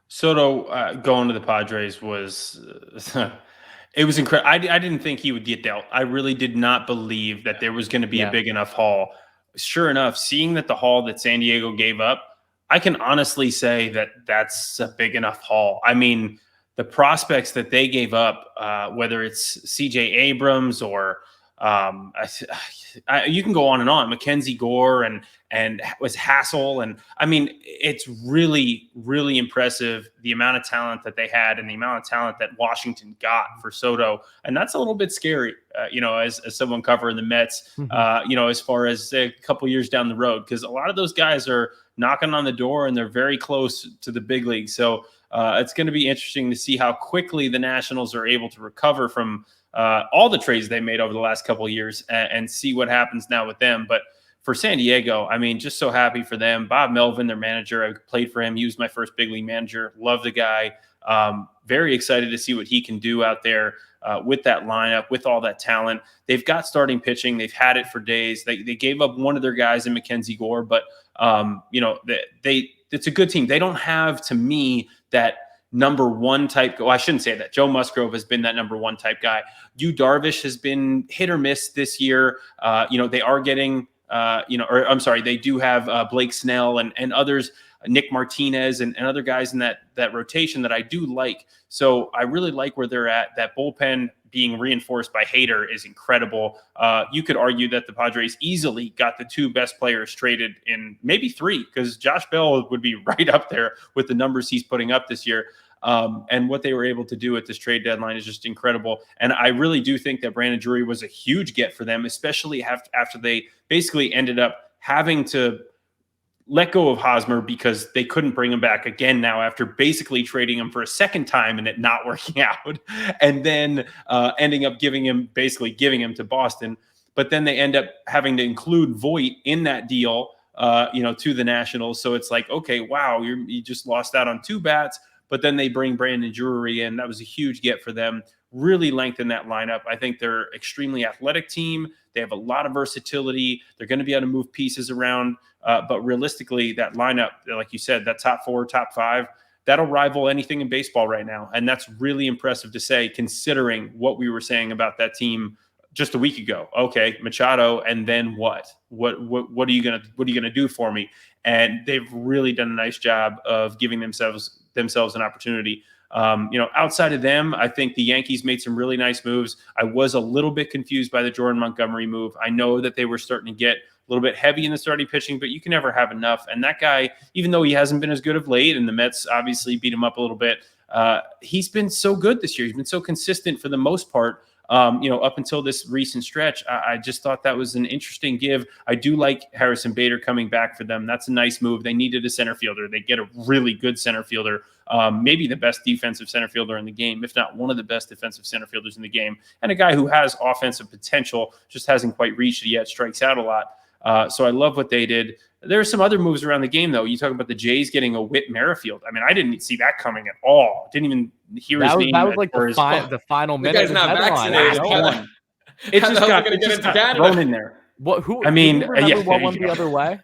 Soto going to the Padres was it was incredible. I didn't think he would get dealt. I really did not believe that there was going to be a big enough haul. Sure enough, seeing that the haul that San Diego gave up, I can honestly say that that's a big enough haul. I mean, the prospects that they gave up, whether it's CJ Abrams or You can go on and on. Mackenzie Gore and was Hassel. And I mean, it's really, really impressive the amount of talent that they had and the amount of talent that Washington got for Soto. And that's a little bit scary, as someone covering the Mets, as far as a couple years down the road, because a lot of those guys are knocking on the door and they're very close to the big league. So it's going to be interesting to see how quickly the Nationals are able to recover from all the trades they made over the last couple of years and see what happens now with them. But for San Diego, I mean, just so happy for them. Bob Melvin, their manager, I played for him. He was my first big league manager. Love the guy. Very excited to see what he can do out there with that lineup, with all that talent. They've got starting pitching. They've had it for days. They gave up one of their guys in Mackenzie Gore, but it's a good team. They don't have, to me, that number one type. I shouldn't say that. Joe Musgrove has been that number one type guy. Yu Darvish has been hit or miss this year. They are getting, they do have Blake Snell and others, Nick Martinez and other guys in that rotation that I do like. So I really like where they're at. That bullpen being reinforced by Hader is incredible. You could argue that the Padres easily got the two best players traded in, maybe three, because Josh Bell would be right up there with the numbers he's putting up this year. And what they were able to do at this trade deadline is just incredible. And I really do think that Brandon Drury was a huge get for them, especially after they basically ended up having to let go of Hosmer because they couldn't bring him back again now after basically trading him for a second time and it not working out, and then ending up giving him to Boston. But then they end up having to include Voit in that deal, to the Nationals. So it's like, okay, wow, you just lost out on two bats. But then they bring Brandon Drury in. That was a huge get for them. Really lengthen that lineup. I think they're extremely athletic team. They have a lot of versatility. They're going to be able to move pieces around. But realistically, that lineup, like you said, that top four, top five, that'll rival anything in baseball right now. And that's really impressive to say, considering what we were saying about that team just a week ago. Okay, Machado, and then what? What are you gonna do for me? And they've really done a nice job of giving themselves an opportunity. Outside of them, I think the Yankees made some really nice moves. I was a little bit confused by the Jordan Montgomery move. I know that they were starting to get a little bit heavy in the starting pitching, but you can never have enough. And that guy, even though he hasn't been as good of late, and the Mets obviously beat him up a little bit, he's been so good this year. He's been so consistent for the most part. Up until this recent stretch, I just thought that was an interesting give. I do like Harrison Bader coming back for them. That's a nice move. They needed a center fielder. They get a really good center fielder, maybe the best defensive center fielder in the game, if not one of the best defensive center fielders in the game, and a guy who has offensive potential, just hasn't quite reached it yet, strikes out a lot. So I love what they did. There are some other moves around the game, though. You talk about the Jays getting a Whit Merrifield. I mean, I didn't see that coming at all. Didn't even hear his name. That was like the final minute. The guy's not vaccinated. It just got thrown in there. I mean, what went the other way?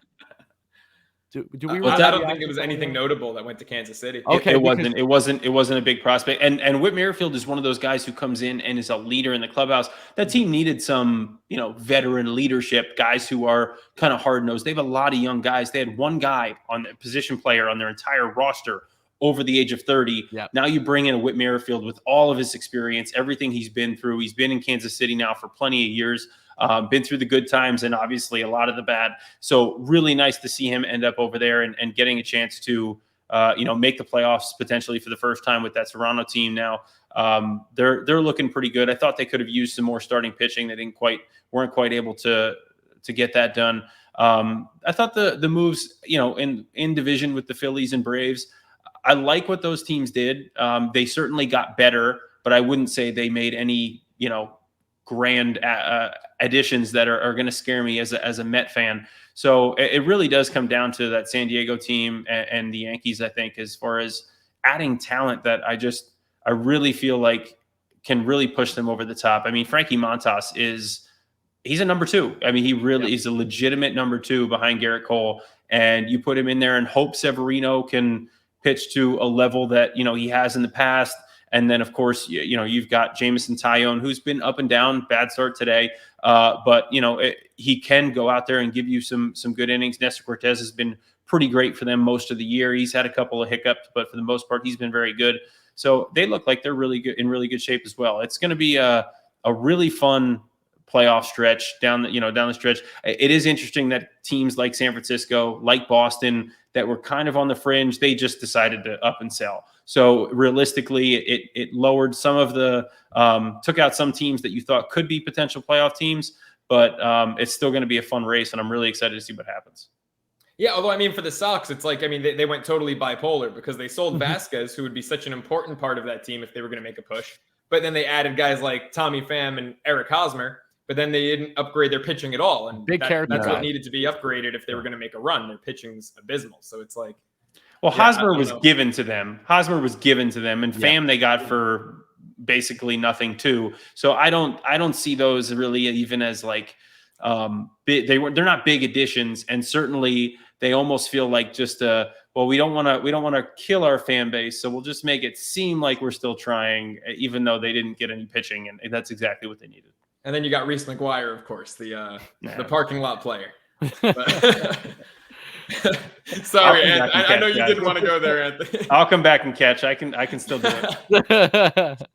Do we? I don't think it was anything notable that went to Kansas City. Okay, it wasn't a big prospect. And Whit Merrifield is one of those guys who comes in and is a leader in the clubhouse. That team needed some, veteran leadership, guys who are kind of hard nosed. They have a lot of young guys. They had one guy on the position player on their entire roster over the age of 30. Yep. Now you bring in a Whit Merrifield with all of his experience, everything he's been through. He's been in Kansas City now for plenty of years. Been through the good times and obviously a lot of the bad. So really nice to see him end up over there and getting a chance to, make the playoffs potentially for the first time with that Toronto team now. They're looking pretty good. I thought they could have used some more starting pitching. They weren't quite able to get that done. I thought the moves, in division with the Phillies and Braves, I like what those teams did. They certainly got better, but I wouldn't say they made any, grand additions that are going to scare me as a Met fan. So it really does come down to that San Diego team and the Yankees, I think, as far as adding talent that I really feel like can really push them over the top. I mean, Frankie Montas he's a number two. I mean, he really is a legitimate number two behind Garrett Cole, and you put him in there and hope Severino can pitch to a level that, he has in the past. And then, of course, you've got Jameson Taillon, who's been up and down, bad start today. But he can go out there and give you some good innings. Nestor Cortez has been pretty great for them most of the year. He's had a couple of hiccups, but for the most part, he's been very good. So they look like they're really good, in really good shape as well. It's going to be a really fun playoff stretch down the stretch. It is interesting that teams like San Francisco, like Boston, that were kind of on the fringe, they just decided to up and sell. So realistically, it lowered some of the took out some teams that you thought could be potential playoff teams, but it's still going to be a fun race, and I'm really excited to see what happens. Yeah, although, I mean, for the Sox, it's like, I mean, they went totally bipolar because they sold Vasquez, who would be such an important part of that team if they were going to make a push. But then they added guys like Tommy Pham and Eric Hosmer, but then they didn't upgrade their pitching at all. And that's what needed to be upgraded if they were going to make a run. Their pitching's abysmal. So it's like... Well, Hosmer was given to them. Hosmer was given to them, and Pham they got for basically nothing too. So I don't see those really even as like they're not big additions, and certainly they almost feel like just we don't want to kill our fan base, so we'll just make it seem like we're still trying, even though they didn't get any pitching, and that's exactly what they needed. And then you got Reese McGuire, of course, the parking lot player. But, sorry, I know you didn't want to go there, Anthony. I'll come back and catch. I can still do it.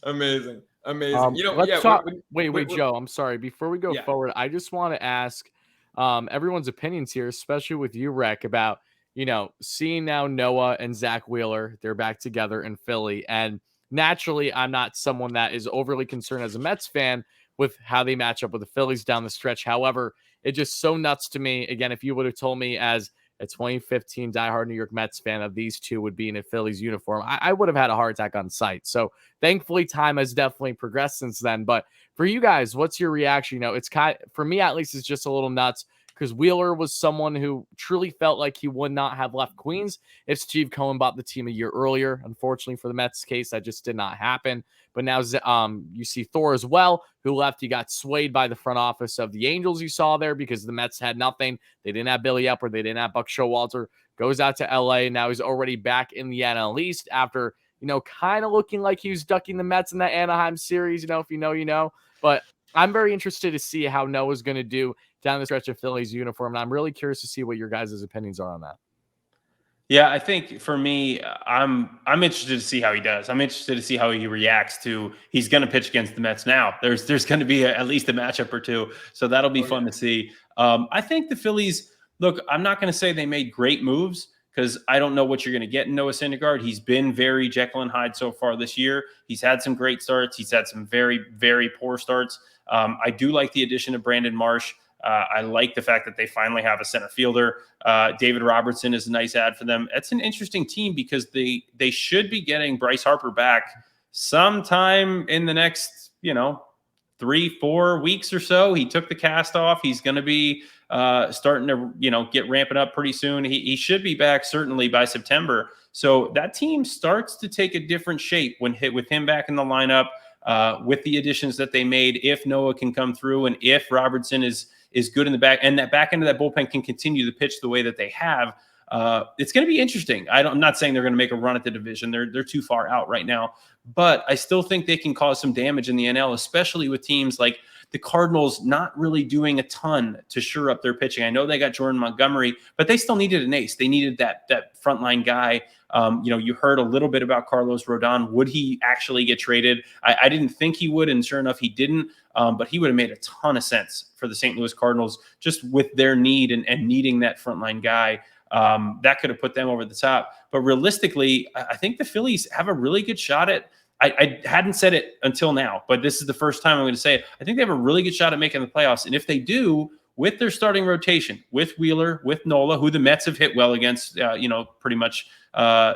Amazing. Let's talk. Wait, Joe. I'm sorry. Before we go forward, I just want to ask everyone's opinions here, especially with you, Rec, about seeing now Noah and Zach Wheeler. They're back together in Philly, and naturally, I'm not someone that is overly concerned as a Mets fan with how they match up with the Phillies down the stretch. However, it's just so nuts to me. Again, if you would have told me as a 2015 diehard New York Mets fan of these two would be in a Phillies uniform, I would have had a heart attack on sight. So thankfully, time has definitely progressed since then. But for you guys, what's your reaction? It's for me, at least, it's just a little nuts because Wheeler was someone who truly felt like he would not have left Queens if Steve Cohen bought the team a year earlier. Unfortunately for the Mets case, that just did not happen. But now you see Thor as well, who left. He got swayed by the front office of the Angels you saw there because the Mets had nothing. They didn't have Billy Epler. They didn't have Buck Showalter. Goes out to L.A. Now he's already back in the NL East after, kind of looking like he was ducking the Mets in that Anaheim series. If you know, you know. But I'm very interested to see how Noah's going to do down the stretch of Phillies uniform. And I'm really curious to see what your guys' opinions are on that. Yeah, I think for me, I'm interested to see how he does. I'm interested to see how he reacts to. He's going to pitch against the Mets now. There's going to be at least a matchup or two, so that'll be fun to see. I think the Phillies. Look, I'm not going to say they made great moves because I don't know what you're going to get in Noah Syndergaard. He's been very Jekyll and Hyde so far this year. He's had some great starts. He's had some very, very poor starts. I do like the addition of Brandon Marsh. I like the fact that they finally have a center fielder. David Robertson is a nice add for them. It's an interesting team because they should be getting Bryce Harper back sometime in the next, 3-4 weeks or so. He took the cast off. He's going to be starting to, get ramping up pretty soon. He should be back certainly by September. So that team starts to take a different shape with him back in the lineup, with the additions that they made. If Noah can come through and if Robertson is good in the back, and that back end of that bullpen can continue to pitch the way that they have, it's going to be interesting. I'm not saying they're going to make a run at the division. They're too far out right now, but I still think they can cause some damage in the NL, especially with teams like the Cardinals not really doing a ton to shore up their pitching. I know they got Jordan Montgomery, but they still needed an ace. They needed that frontline guy. You heard a little bit about Carlos Rodon. Would he actually get traded? I didn't think he would, and sure enough, he didn't. But he would have made a ton of sense for the St. Louis Cardinals just with their need and needing that frontline guy. That could have put them over the top. But realistically, I think the Phillies have a really good shot at I hadn't said it until now, but this is the first time I'm going to say it. I think they have a really good shot at making the playoffs. And if they do, with their starting rotation, with Wheeler, with Nola, who the Mets have hit well against, pretty much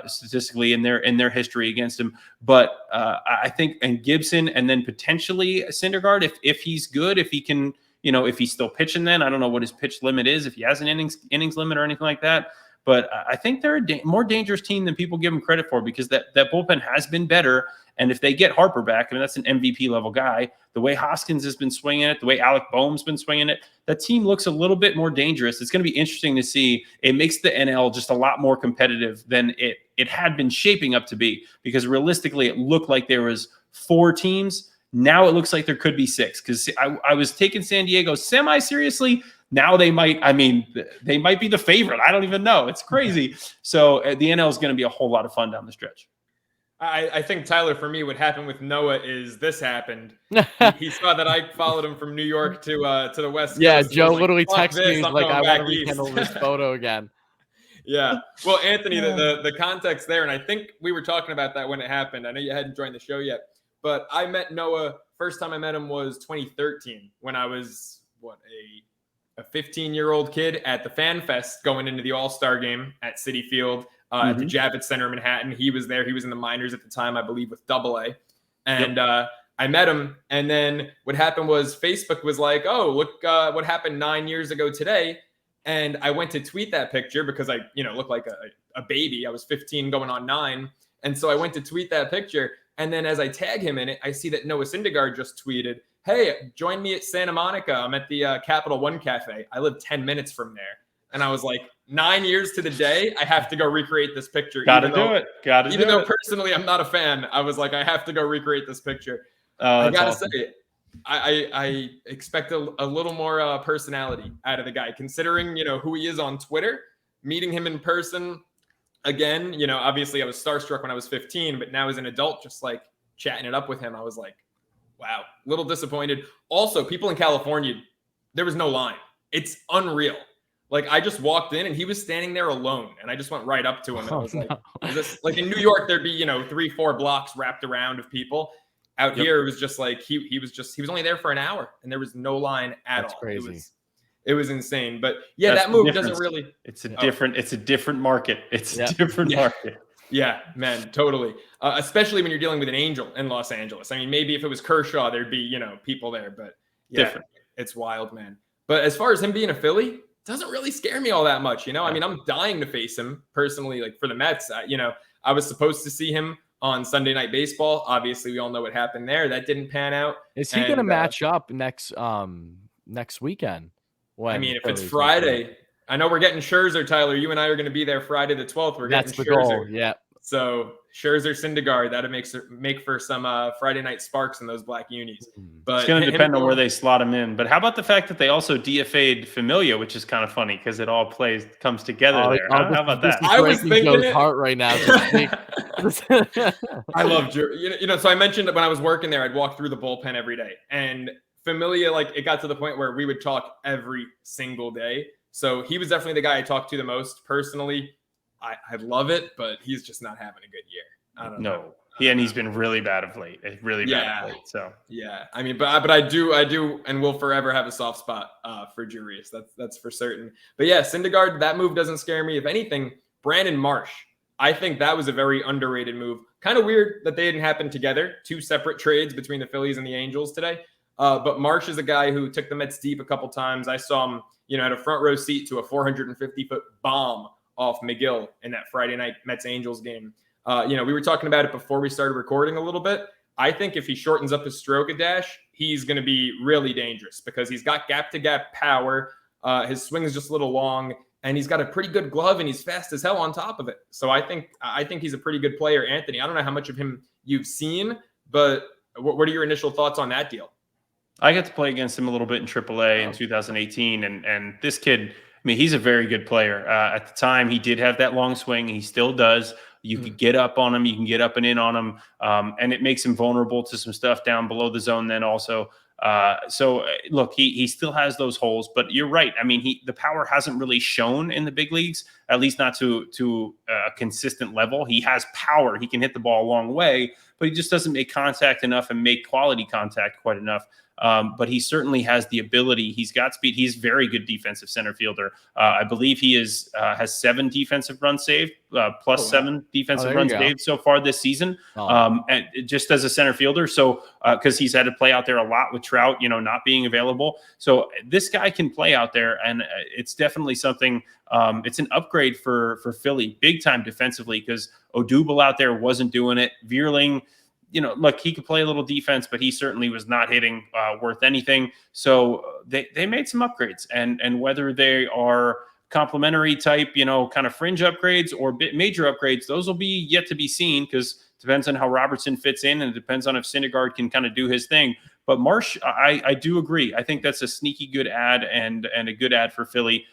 statistically in their history against him. But I think, and Gibson, and then potentially Syndergaard, if he's good, if he can, if he's still pitching, then I don't know what his pitch limit is, if he has an innings limit or anything like that. But I think they're a more dangerous team than people give them credit for, because that bullpen has been better. And if they get Harper back, I mean, that's an MVP level guy. The way Hoskins has been swinging it, the way Alec Boehm's been swinging it, that team looks a little bit more dangerous. It's going to be interesting to see. It makes the NL just a lot more competitive than it had been shaping up to be, because realistically, it looked like there was 4 teams. Now it looks like there could be 6, because I was taking San Diego semi-seriously. Now they might be the favorite. I don't even know. It's crazy. So the NL is going to be a whole lot of fun down the stretch. I think, Tyler, for me, what happened with Noah is this happened. He saw that I followed him from New York to the West Yeah, Coast. Joe Like, literally fuck texted me. this, He's I'm like, going I want back to east. rekindle this photo again. Yeah. Well, Anthony, the context there, and I think we were talking about that when it happened. I know you hadn't joined the show yet, but I met Noah. First time I met him was 2013 when I was a 15-year-old kid at the Fan Fest going into the All-Star game at Citi Field at the Javits Center in Manhattan. He was there. He was in the minors at the time, I Bleav, with AA. And I met him. And then what happened was Facebook was like, oh, look what happened 9 years ago today. And I went to tweet that picture because I, looked like a baby. I was 15 going on 9. And so I went to tweet that picture. And then as I tag him in it, I see that Noah Syndergaard just tweeted, hey, join me at Santa Monica. I'm at the Capital One Cafe. I live 10 minutes from there. And I was like, 9 years to the day, I have to go recreate this picture. Gotta do it. Even though personally I'm not a fan, I was like, I have to go recreate this picture. I gotta say, I expect a little more personality out of the guy, considering who he is on Twitter. Meeting him in person, again, obviously I was starstruck when I was 15, but now as an adult, just like chatting it up with him, I was like, wow, a little disappointed. Also, people in California, there was no line. It's unreal. Like, I just walked in and he was standing there alone, and I just went right up to him. And I was like, is this like in New York, there'd be, 3-4 blocks wrapped around of people. Out here, it was just like he was only there for an hour, and there was no line at all. Crazy. It was insane. But yeah, that move doesn't really. It's a different market. It's a different market. Yeah, man, totally. Especially when you're dealing with an Angel in Los Angeles. I mean, maybe if it was Kershaw, there'd be, people there, but different. It's wild, man. But as far as him being a Philly, doesn't really scare me all that much. I mean, I'm dying to face him personally, like for the Mets. I was supposed to see him on Sunday Night Baseball. Obviously, we all know what happened there. That didn't pan out. Is he going to match up next weekend? I mean, if it's Friday, I know we're getting Scherzer, Tyler. You and I are going to be there Friday the 12th. That's getting Scherzer. Goal. Yeah. So Scherzer, Syndergaard, that'll make for some Friday night sparks in those black unis. But it's going to depend on where they slot him in. But how about the fact that they also DFA'd Familia, which is kind of funny because it all comes together there. How about that? I was thinking it. Heart right now. I love so I mentioned that when I was working there, I'd walk through the bullpen every day, and Familia, like, it got to the point where we would talk every single day. So he was definitely the guy I talked to the most personally. I love it, but he's just not having a good year. I don't know. And he's been really bad of late. Really bad of late. So yeah, I mean, but I do, and will forever have a soft spot for Jurius. That's for certain. But yeah, Syndergaard, that move doesn't scare me. If anything, Brandon Marsh, I think that was a very underrated move. Kind of weird that they didn't happen together. 2 separate trades between the Phillies and the Angels today. But Marsh is a guy who took the Mets deep a couple times. I saw him, at a front row seat to a 450-foot bomb off McGill in that Friday night Mets-Angels game. We were talking about it before we started recording a little bit. I think if he shortens up his stroke a dash, he's going to be really dangerous because he's got gap-to-gap power. His swing is just a little long, and he's got a pretty good glove, and he's fast as hell on top of it. So I think he's a pretty good player. Anthony, I don't know how much of him you've seen, but what are your initial thoughts on that deal? I got to play against him a little bit in AAA in 2018, and this kid, I mean, he's a very good player. At the time, he did have that long swing. He still does. You can get up on him. You can get up and in on him, and it makes him vulnerable to some stuff down below the zone then also. So look, he still has those holes, but you're right. I mean, the power hasn't really shown in the big leagues, at least not to a consistent level. He has power. He can hit the ball a long way, but he just doesn't make contact enough and make quality contact quite enough. But he certainly has the ability. He's got speed. He's very good defensive center fielder. I Bleav he has 7 defensive runs saved, plus 7 defensive runs saved so far this season. And just as a center fielder. So, cause he's had to play out there a lot with Trout, not being available. So this guy can play out there, and it's definitely something, it's an upgrade for Philly big time defensively, because Odubel out there wasn't doing it. Vierling, look, he could play a little defense, but he certainly was not hitting worth anything. So they made some upgrades, and whether they are complementary type, kind of fringe upgrades or major upgrades, those will be yet to be seen, because it depends on how Robertson fits in, and it depends on if Syndergaard can kind of do his thing. But Marsh, I do agree. I think that's a sneaky good ad and a good ad for Philly.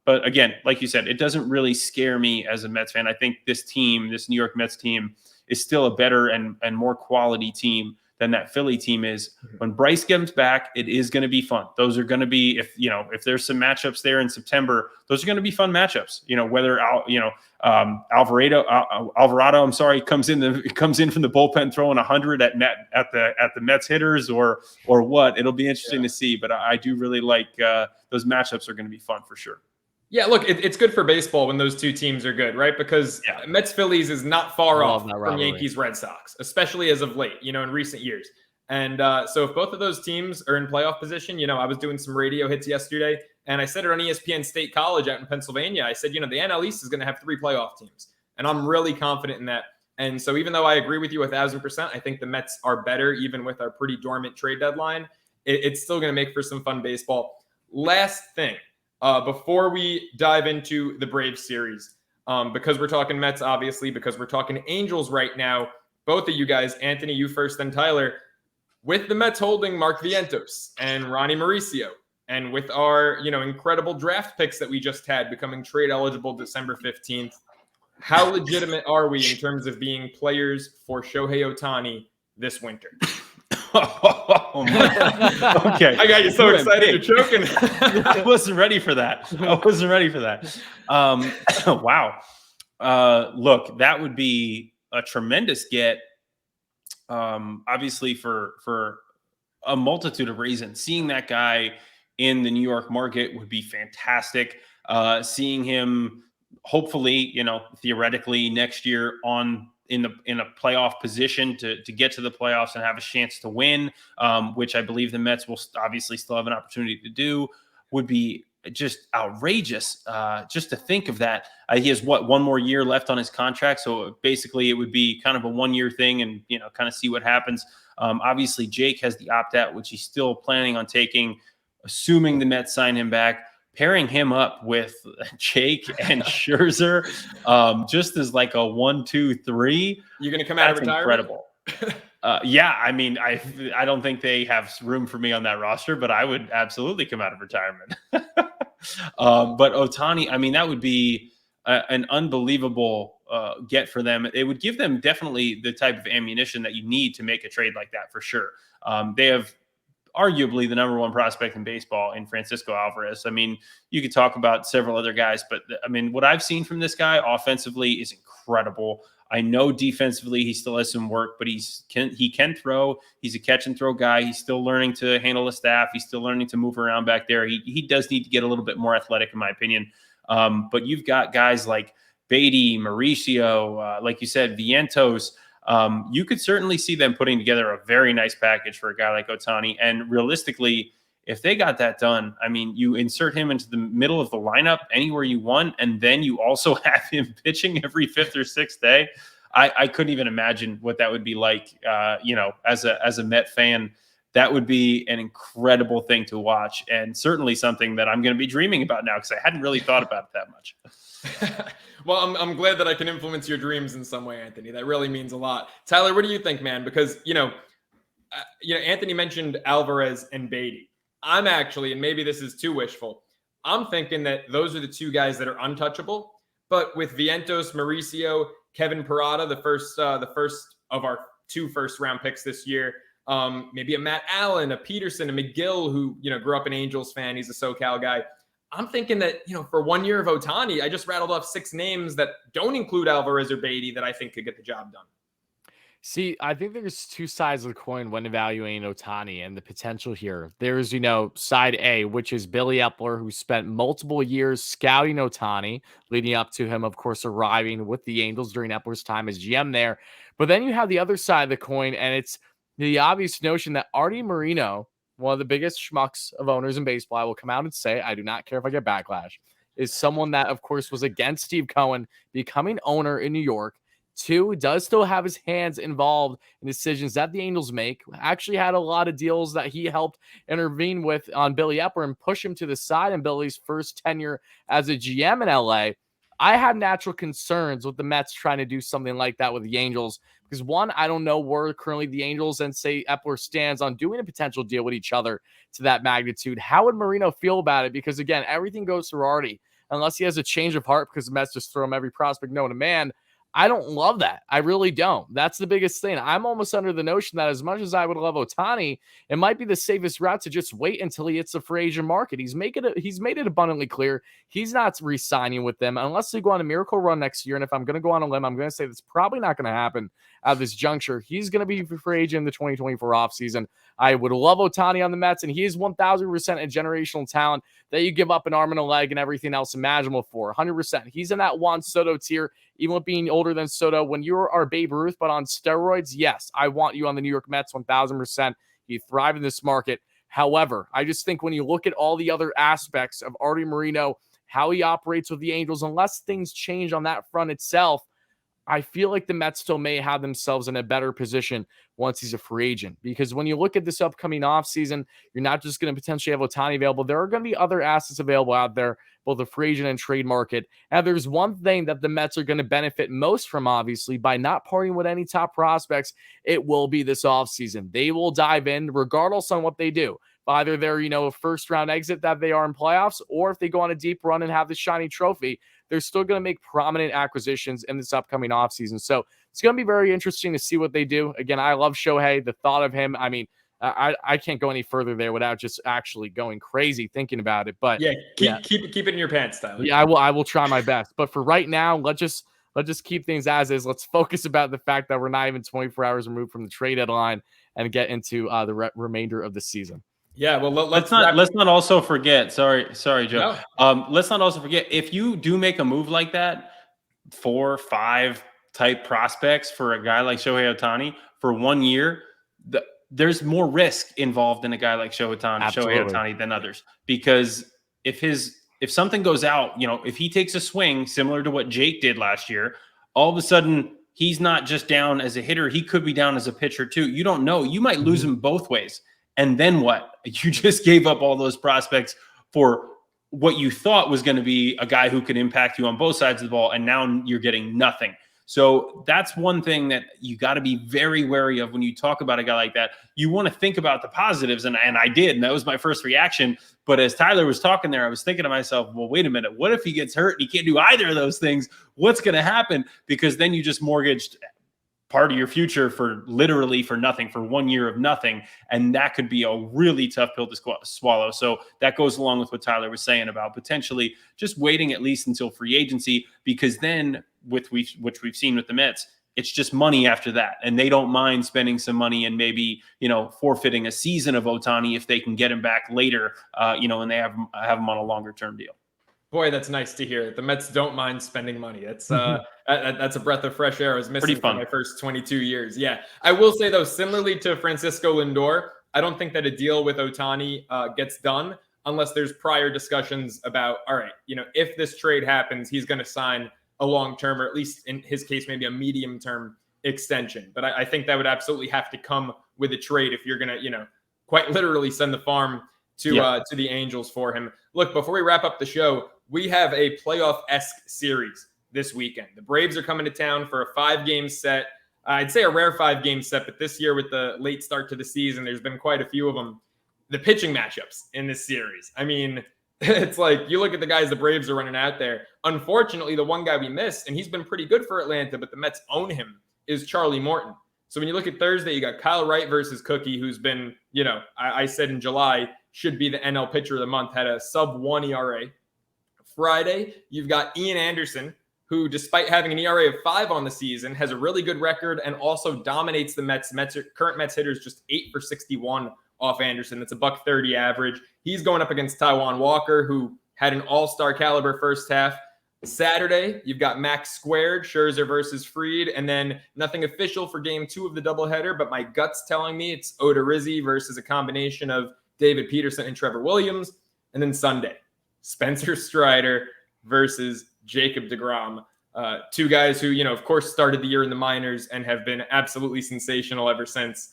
But again, like you said, it doesn't really scare me as a Mets fan. I think this New York Mets team, is still a better and more quality team than that Philly team is. When Bryce comes back, it is going to be fun. Those are going to be, if there's some matchups there in September, those are going to be fun matchups. Whether Alvarado, comes in from the bullpen throwing 100 at the Mets hitters or what. It'll be interesting to see. But I do really like those matchups are going to be fun for sure. Yeah, look, it's good for baseball when those two teams are good, right? Because Mets Phillies is not far off from Yankees Red Sox, especially as of late, in recent years. And so if both of those teams are in playoff position, I was doing some radio hits yesterday, and I said it on ESPN State College out in Pennsylvania. I said, the NL East is going to have 3 playoff teams, and I'm really confident in that. And so even though I agree with you 1,000%, I think the Mets are better, even with our pretty dormant trade deadline. It's still going to make for some fun baseball. Last thing. Before we dive into the Braves series, because we're talking Mets, obviously, because we're talking Angels right now, both of you guys, Anthony, you first, then Tyler, with the Mets holding Mark Vientos and Ronnie Mauricio, and with our, incredible draft picks that we just had becoming trade eligible December 15th, how legitimate are we in terms of being players for Shohei Ohtani this winter? Okay. I got you so excited. You're choking. I wasn't ready for that. Wow. Look, that would be a tremendous get. Obviously for a multitude of reasons. Seeing that guy in the New York market would be fantastic. Seeing him hopefully, theoretically next year in a playoff position to get to the playoffs and have a chance to win, which I believe the Mets will obviously still have an opportunity to do, would be just outrageous. Just to think of that. He has one more year left on his contract. So basically it would be kind of a 1-year thing and, kind of see what happens. Obviously Jake has the opt-out, which he's still planning on taking, assuming the Mets sign him back. Pairing him up with Jake and Scherzer, just as like a 1-2-3. You're going to come out of retirement? Incredible. I don't think they have room for me on that roster, but I would absolutely come out of retirement. But Ohtani, that would be an unbelievable get for them. It would give them definitely the type of ammunition that you need to make a trade like that for sure. They have arguably the number 1 prospect in baseball in Francisco Alvarez. You could talk about several other guys, but what I've seen from this guy offensively is incredible. I know defensively he still has some work, but he can throw. He's a catch and throw guy. He's still learning to handle the staff. He's still learning to move around back there. He does need to get a little bit more athletic, in my opinion. But you've got guys like Beatty, Mauricio, like you said, Vientos. You could certainly see them putting together a very nice package for a guy like Ohtani. And realistically, if they got that done, you insert him into the middle of the lineup anywhere you want, and then you also have him pitching every 5th or 6th day. I couldn't even imagine what that would be like, as a Met fan. That would be an incredible thing to watch, and certainly something that I'm going to be dreaming about now because I hadn't really thought about it that much. Well, I'm glad that I can influence your dreams in some way, Anthony. That really means a lot. Tyler, what do you think, man? Because, Anthony mentioned Alvarez and Beatty. I'm actually, and maybe this is too wishful, I'm thinking that those are the 2 guys that are untouchable. But with Vientos, Mauricio, Kevin Parada, the first of our 2 first-round picks this year, maybe a Matt Allen, a Peterson, a McGill, who, grew up an Angels fan. He's a SoCal guy. I'm thinking that, for 1 year of Ohtani, I just rattled off 6 names that don't include Alvarez or Beatty that I think could get the job done. See, I think there's 2 sides of the coin when evaluating Ohtani and the potential here. There's, side A, which is Billy Epler, who spent multiple years scouting Ohtani, leading up to him, of course, arriving with the Angels during Epler's time as GM there. But then you have the other side of the coin, and it's the obvious notion that Artie Moreno, one of the biggest schmucks of owners in baseball, I will come out and say, I do not care if I get backlash, is someone that, of course, was against Steve Cohen becoming owner in New York. 2, does still have his hands involved in decisions that the Angels make. Actually had a lot of deals that he helped intervene with on Billy Epler and push him to the side in Billy's first tenure as a GM in LA. I have natural concerns with the Mets trying to do something like that with the Angels because, 1, I don't know where currently the Angels and, say, Epler stands on doing a potential deal with each other to that magnitude. How would Marino feel about it? Because, again, everything goes through Artie. unless he has a change of heart because the Mets just throw him every prospect known to man. I don't love that. I really don't. That's the biggest thing. I'm almost under the notion that as much as I would love Ohtani, it might be the safest route to just wait until he hits the free agent market. He's made it abundantly clear he's not re-signing with them unless they go on a miracle run next year. And if I'm going to go on a limb, I'm going to say that's probably not going to happen at this juncture. He's going to be free agent in the 2024 offseason. I would love Ohtani on the Mets, and he is 1,000% a generational talent that you give up an arm and a leg and everything else imaginable for. 100%. He's in that Juan Soto tier, even with being older than Soto. When you are Babe Ruth, but on steroids, yes, I want you on the New York Mets 1,000%. You thrive in this market. However, I just think when you look at all the other aspects of Artie Moreno, how he operates with the Angels, unless things change on that front itself, I feel like the Mets still may have themselves in a better position once he's a free agent. Because when you look at this upcoming offseason, you're not just going to potentially have Ohtani available. There are going to be other assets available out there, both the free agent and trade market. And there's one thing that the Mets are going to benefit most from, obviously, by not parting with any top prospects. It will be this offseason. They will dive in regardless on what they do. Either they're, a first-round exit that they are in playoffs, or if they go on a deep run and have the shiny trophy, they're still going to make prominent acquisitions in this upcoming offseason. So it's going to be very interesting to see what they do. Again, I love Shohei. The thought of him, I can't go any further there without just actually going crazy thinking about it. But keep it in your pants, Tyler. Yeah, I will try my best. But for right now, let's just keep things as is. Let's focus about the fact that we're not even 24 hours removed from the trade deadline and get into the remainder of the season. Yeah, well, let's not also forget. Sorry, Joe. No. Let's not also forget, if you do make a move like that, 4 or 5 type prospects for a guy like Shohei Ohtani for 1 year, there's more risk involved in a guy like Shohei Ohtani than others. Because if something goes out, if he takes a swing similar to what Jake did last year, all of a sudden he's not just down as a hitter, he could be down as a pitcher too. You don't know. You might lose him both ways. And then what? You just gave up all those prospects for what you thought was going to be a guy who could impact you on both sides of the ball, and now you're getting nothing. So that's one thing that you got to be very wary of when you talk about a guy like that. You want to think about the positives, and I did, and that was my first reaction. But as Tyler was talking there, I was thinking to myself, well, wait a minute. What if he gets hurt and he can't do either of those things? What's going to happen? Because then you just mortgaged part of your future for nothing, for 1 year of nothing. And that could be a really tough pill to swallow. So that goes along with what Tyler was saying about potentially just waiting at least until free agency, because then which we've seen with the Mets, it's just money after that. And they don't mind spending some money and maybe, forfeiting a season of Ohtani if they can get him back later, and they have him on a longer term deal. Boy, that's nice to hear. The Mets don't mind spending money. That's a breath of fresh air I was missing for my first 22 years. Yeah, I will say, though, similarly to Francisco Lindor, I don't think that a deal with Ohtani gets done unless there's prior discussions about, all right, if this trade happens, he's going to sign a long-term, or at least in his case, maybe a medium-term extension. But I think that would absolutely have to come with a trade if you're going to, quite literally send the farm to the Angels for him. Look, before we wrap up the show, we have a playoff-esque series this weekend. The Braves are coming to town for a 5-game set. I'd say a rare 5-game set, but this year with the late start to the season, there's been quite a few of them. The pitching matchups in this series. It's like you look at the guys the Braves are running out there. Unfortunately, the one guy we missed, and he's been pretty good for Atlanta, but the Mets own him, is Charlie Morton. So when you look at Thursday, you got Kyle Wright versus Cookie, who's been, I said in July, should be the NL pitcher of the month, had a sub-1 ERA. Friday, you've got Ian Anderson, who, despite having an ERA of 5 on the season, has a really good record and also dominates the Mets. Current Mets hitters just 8 for 61 off Anderson. That's a $130 average. He's going up against Taijuan Walker, who had an all-star caliber first half. Saturday, you've got Max Squared, Scherzer versus Fried, and then nothing official for game 2 of the doubleheader, but my gut's telling me it's Odorizzi versus a combination of David Peterson and Trevor Williams. And then Sunday, Spencer Strider versus Jacob deGrom. 2 guys who, of course, started the year in the minors and have been absolutely sensational ever since.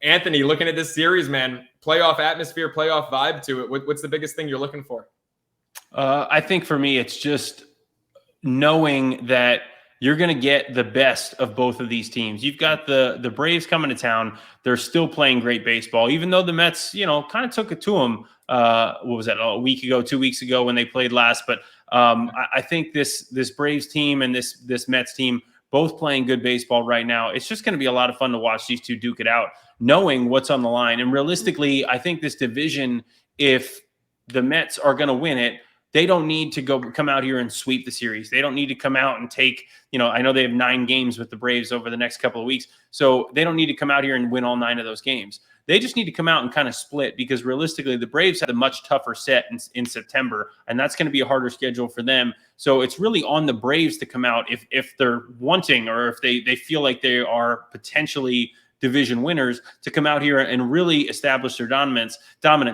Anthony, looking at this series, man, playoff atmosphere, playoff vibe to it. What's the biggest thing you're looking for? I think for me, it's just knowing that you're going to get the best of both of these teams. You've got the Braves coming to town. They're still playing great baseball, even though the Mets, kind of took it to them. What was that, a week ago, 2 weeks ago when they played last? But I think this Braves team and this Mets team, both playing good baseball right now. It's just going to be a lot of fun to watch these two duke it out, knowing what's on the line. And realistically, I think this division, if the Mets are going to win it, they don't need to come out here and sweep the series. They don't need to come out and take, I know they have 9 games with the Braves over the next couple of weeks. So they don't need to come out here and win all 9 of those games. They just need to come out and kind of split, because realistically, the Braves had a much tougher set in September, and that's going to be a harder schedule for them. So it's really on the Braves to come out if they're wanting, or if they feel like they are potentially division winners, to come out here and really establish their dominance.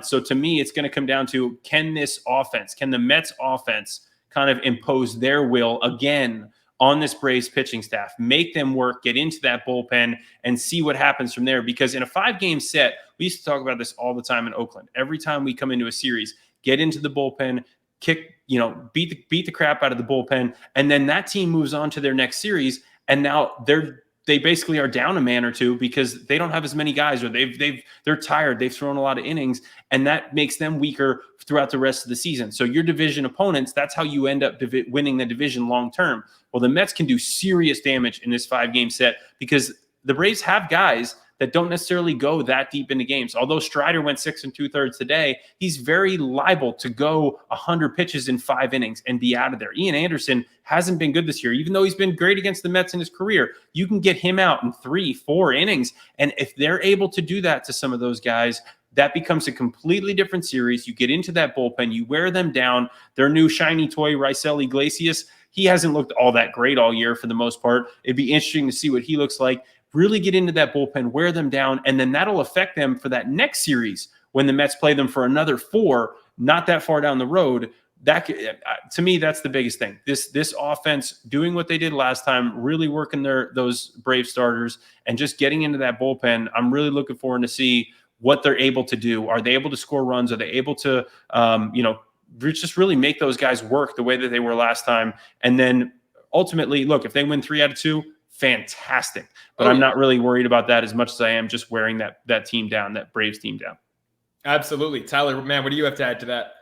So to me, it's going to come down to, can the Mets offense kind of impose their will again on this Braves pitching staff, make them work, get into that bullpen, and see what happens from there. Because in a 5-game set, we used to talk about this all the time in Oakland. Every time we come into a series, get into the bullpen, beat the crap out of the bullpen, and then that team moves on to their next series, and now they basically are down a man or two because they don't have as many guys, or they're tired. They've thrown a lot of innings, and that makes them weaker throughout the rest of the season. So your division opponents, that's how you end up winning the division long term. Well, the Mets can do serious damage in this 5-game set, because the Braves have guys that don't necessarily go that deep into games. Although Strider went 6 2/3 today, he's very liable to go 100 pitches in 5 innings and be out of there. Ian Anderson hasn't been good this year, even though he's been great against the Mets in his career. You can get him out in 3-4 innings. And if they're able to do that to some of those guys, that becomes a completely different series. You get into that bullpen, you wear them down. Their new shiny toy, Raisel Iglesias, he hasn't looked all that great all year for the most part. It'd be interesting to see what he looks like. Really get into that bullpen, wear them down, and then that'll affect them for that next series when the Mets play them for another 4, not that far down the road. That, to me, that's the biggest thing. This offense doing what they did last time, really working those Brave starters and just getting into that bullpen. I'm really looking forward to see what they're able to do. Are they able to score runs? Are they able to, just really make those guys work the way that they were last time? And then ultimately, look, if they win 3 out of 2, fantastic. But I'm not really worried about that as much as I am just wearing that team down, that Braves team down. Absolutely. Tyler, man, what do you have to add to that?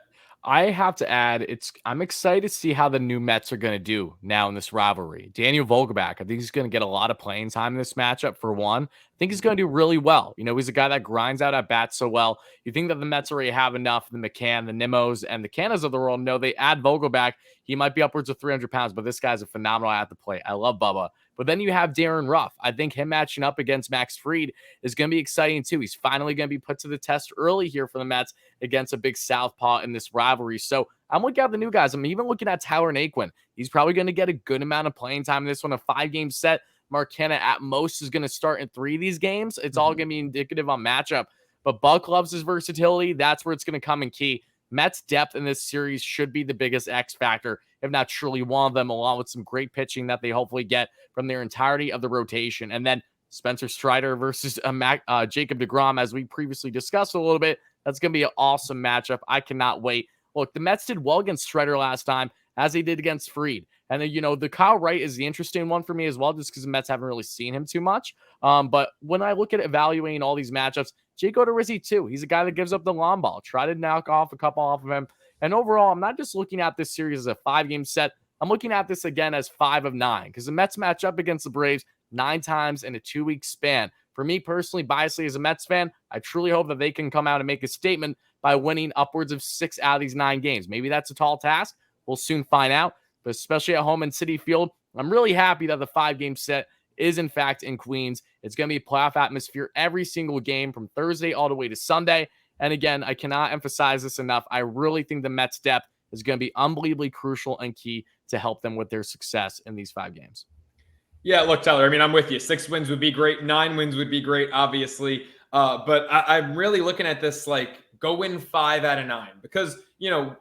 I have to add, I'm excited to see how the new Mets are going to do now in this rivalry. Daniel Vogelbach, I think he's going to get a lot of playing time in this matchup for one. I think he's going to do really well. He's a guy that grinds out at bats so well. You think that the Mets already have enough, the McCann, the Nimos, and the Cannas of the world. No, they add Vogelbach. He might be upwards of 300 pounds, but this guy's a phenomenal at the plate. I love Bubba. But then you have Darren Ruff. I think him matching up against Max Fried is going to be exciting too. He's finally going to be put to the test early here for the Mets against a big southpaw in this rivalry. So I'm looking at the new guys. I'm even looking at Tyler Naquin. He's probably going to get a good amount of playing time in this one, a 5-game set. Mark Canha at most is going to start in 3 of these games. It's all going to be indicative on matchup. But Buck loves his versatility. That's where it's going to come in key. Mets' depth in this series should be the biggest X factor, if not truly one of them, along with some great pitching that they hopefully get from their entirety of the rotation. And then Spencer Strider versus Jacob deGrom, as we previously discussed a little bit. That's going to be an awesome matchup. I cannot wait. Look, the Mets did well against Strider last time, as they did against Fried. And then, the Kyle Wright is the interesting one for me as well, just because the Mets haven't really seen him too much. But when I look at evaluating all these matchups, Jake Odorizzi too. He's a guy that gives up the long ball. Try to knock off a couple off of him. And overall, I'm not just looking at this series as a 5-game set. I'm looking at this again as 5 of 9, because the Mets match up against the Braves 9 times in a 2-week span. For me personally, biasly as a Mets fan, I truly hope that they can come out and make a statement by winning upwards of 6 out of these 9 games. Maybe that's a tall task. We'll soon find out. But especially at home in Citi Field, I'm really happy that the 5-game set is in fact in Queens. It's going to be a playoff atmosphere every single game from Thursday all the way to Sunday. And again, I cannot emphasize this enough. I really think the Mets' depth is going to be unbelievably crucial and key to help them with their success in these 5 games. Yeah, look, Tyler, I'm with you. 6 wins would be great. 9 wins would be great, obviously. But I'm really looking at this like, go win 5 out of 9, because,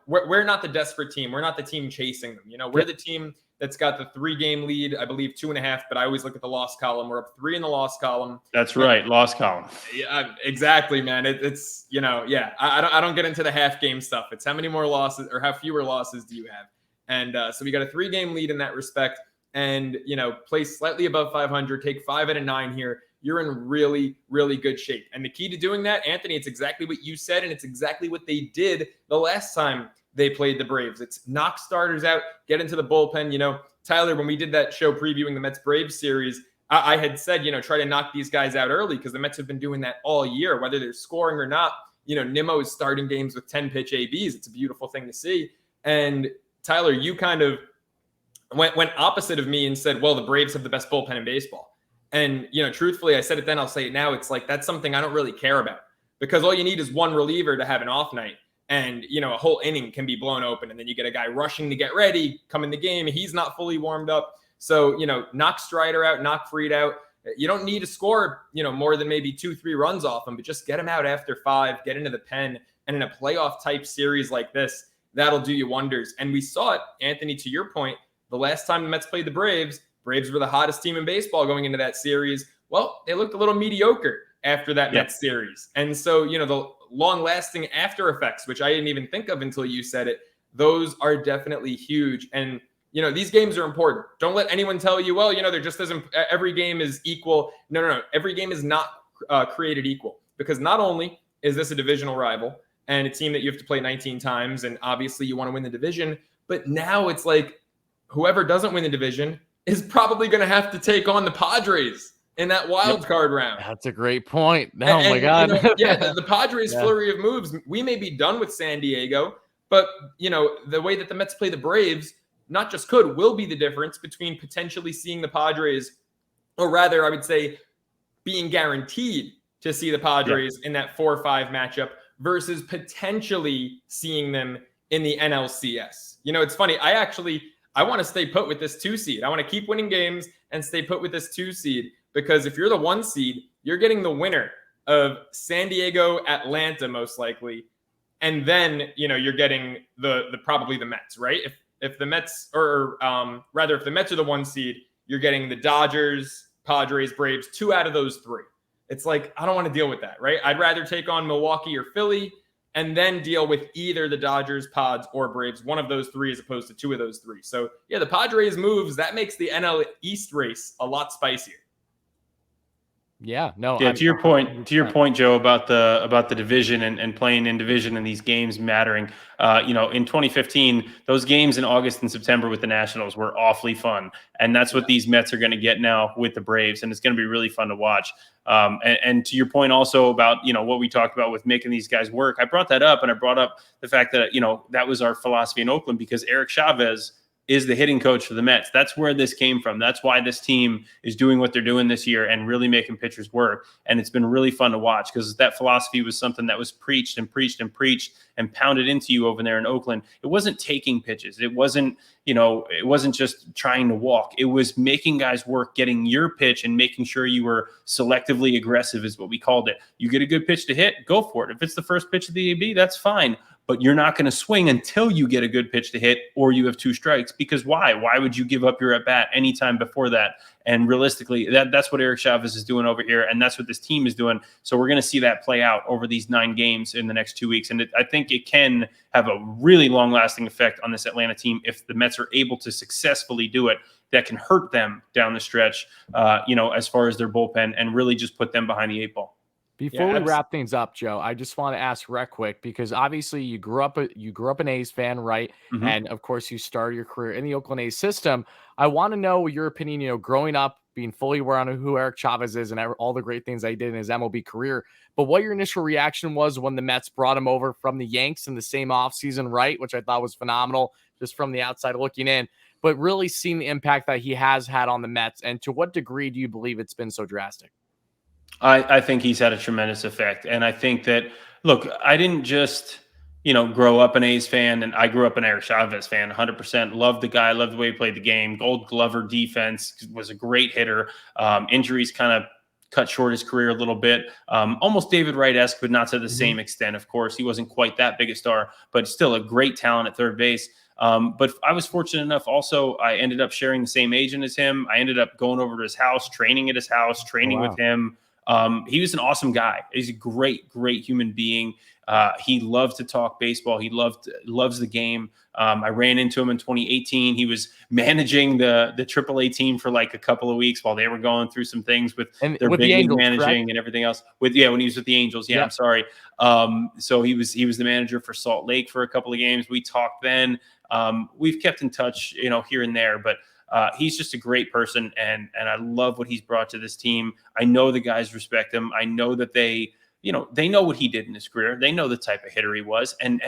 we're not the desperate team. We're not the team chasing them. We're the team that's got the 3-game lead, I believe 2.5, but I always look at the loss column. We're up 3 in the loss column. That's right. Loss column. Yeah, exactly, man. It's, I don't get into the half game stuff. It's how many more losses or how fewer losses do you have? And so we got a 3-game lead in that respect. and, place slightly above 500, take 5 out of 9 here, you're in really, really good shape. And the key to doing that, Anthony, it's exactly what you said, and it's exactly what they did the last time they played the Braves. It's knock starters out, get into the bullpen. Tyler, when we did that show previewing the Mets-Braves series, I had said, try to knock these guys out early because the Mets have been doing that all year, whether they're scoring or not. Nimmo is starting games with 10-pitch ABs. It's a beautiful thing to see. And Tyler, you kind of went opposite of me and said, well, the Braves have the best bullpen in baseball. And, truthfully, I said it then, I'll say it now. It's like, that's something I don't really care about because all you need is one reliever to have an off night. And, a whole inning can be blown open. And then you get a guy rushing to get ready, come in the game. He's not fully warmed up. So, knock Strider out, knock Fried out. You don't need to score, more than maybe 2-3 runs off him, but just get him out after 5, get into the pen. And in a playoff type series like this, that'll do you wonders. And we saw it, Anthony, to your point, the last time the Mets played the Braves were the hottest team in baseball going into that series. Well, they looked a little mediocre after that Mets series. And so, the long-lasting after effects, which I didn't even think of until you said it, those are definitely huge. And, these games are important. Don't let anyone tell you, well, there just isn't, every game is equal. No. Every game is not created equal because not only is this a divisional rival and a team that you have to play 19 times, and obviously you want to win the division, but now it's like whoever doesn't win the division is probably going to have to take on the Padres in that wild card round. That's a great point. My God. The Padres flurry of moves, we may be done with San Diego, but, the way that the Mets play the Braves, not just will be the difference between potentially seeing the Padres, or rather, I would say, being guaranteed to see the Padres in that 4-5 matchup versus potentially seeing them in the NLCS. It's funny. I want to stay put with this 2 seed. I want to keep winning games and stay put with this 2 seed because if you're the 1 seed, you're getting the winner of San Diego, Atlanta, most likely. And then, you're getting the probably the Mets, right? If the Mets, or rather, if the Mets are the 1 seed, you're getting the Dodgers, Padres, Braves, 2 out of those 3. It's like, I don't want to deal with that, right? I'd rather take on Milwaukee or Philly and then deal with either the Dodgers, Pods, or Braves, one of those 3 as opposed to 2 of those 3. So, the Padres moves, that makes the NL East race a lot spicier. To your point, Joe, about the division and playing in division and these games mattering. In 2015, those games in August and September with the Nationals were awfully fun, and that's what these Mets are going to get now with the Braves, and it's going to be really fun to watch. And to your point also about what we talked about with making these guys work, I brought that up, and I brought up the fact that that was our philosophy in Oakland because Eric Chavez is the hitting coach for the Mets. That's where this came from. That's why this team is doing what they're doing this year and really making pitchers work. And it's been really fun to watch because that philosophy was something that was preached and preached and preached and pounded into you over there in Oakland. It wasn't taking pitches. It wasn't just trying to walk. It was making guys work, getting your pitch and making sure you were selectively aggressive is what we called it. You get a good pitch to hit, go for it. If it's the first pitch of the AB, that's fine. But you're not going to swing until you get a good pitch to hit or you have 2 strikes. Because why? Why would you give up your at-bat anytime before that? And realistically, that's what Eric Chavez is doing over here, and that's what this team is doing. So we're going to see that play out over these 9 games in the next 2 weeks. And I think it can have a really long-lasting effect on this Atlanta team if the Mets are able to successfully do it. That can hurt them down the stretch, as far as their bullpen and really just put them behind the 8 ball. Before we wrap things up, Joe, I just want to ask real quick because obviously you grew up an A's fan, right? Mm-hmm. And of course you started your career in the Oakland A's system. I want to know your opinion, growing up, being fully aware on who Eric Chavez is and all the great things that he did in his MLB career. But what your initial reaction was when the Mets brought him over from the Yanks in the same offseason, right? Which I thought was phenomenal just from the outside looking in, but really seeing the impact that he has had on the Mets. And to what degree do you believe it's been so drastic? I think he's had a tremendous effect. And I think that, look, I didn't just, grow up an A's fan, and I grew up an Eric Chavez fan, 100%. Loved the guy, loved the way he played the game. Gold Glover defense, was a great hitter. Injuries kind of cut short his career a little bit. Almost David Wright-esque, but not to the same extent, of course. He wasn't quite that big a star, but still a great talent at third base. But I was fortunate enough also, I ended up sharing the same agent as him. I ended up going over to his house, training at his house, training with him. He was an awesome guy. He's a great human being. He loved to talk baseball. He loves the game. I ran into him in 2018. He was managing the AAA team for like a couple of weeks while they were going through some things with their big league managing, correct? And everything else. When he was with the Angels. Yeah, yep. I'm sorry. So he was the manager for Salt Lake for a couple of games. We talked then. We've kept in touch, here and there, but he's just a great person, and I love what he's brought to this team. I know the guys respect him. I know that they know what he did in his career. They know the type of hitter he was, and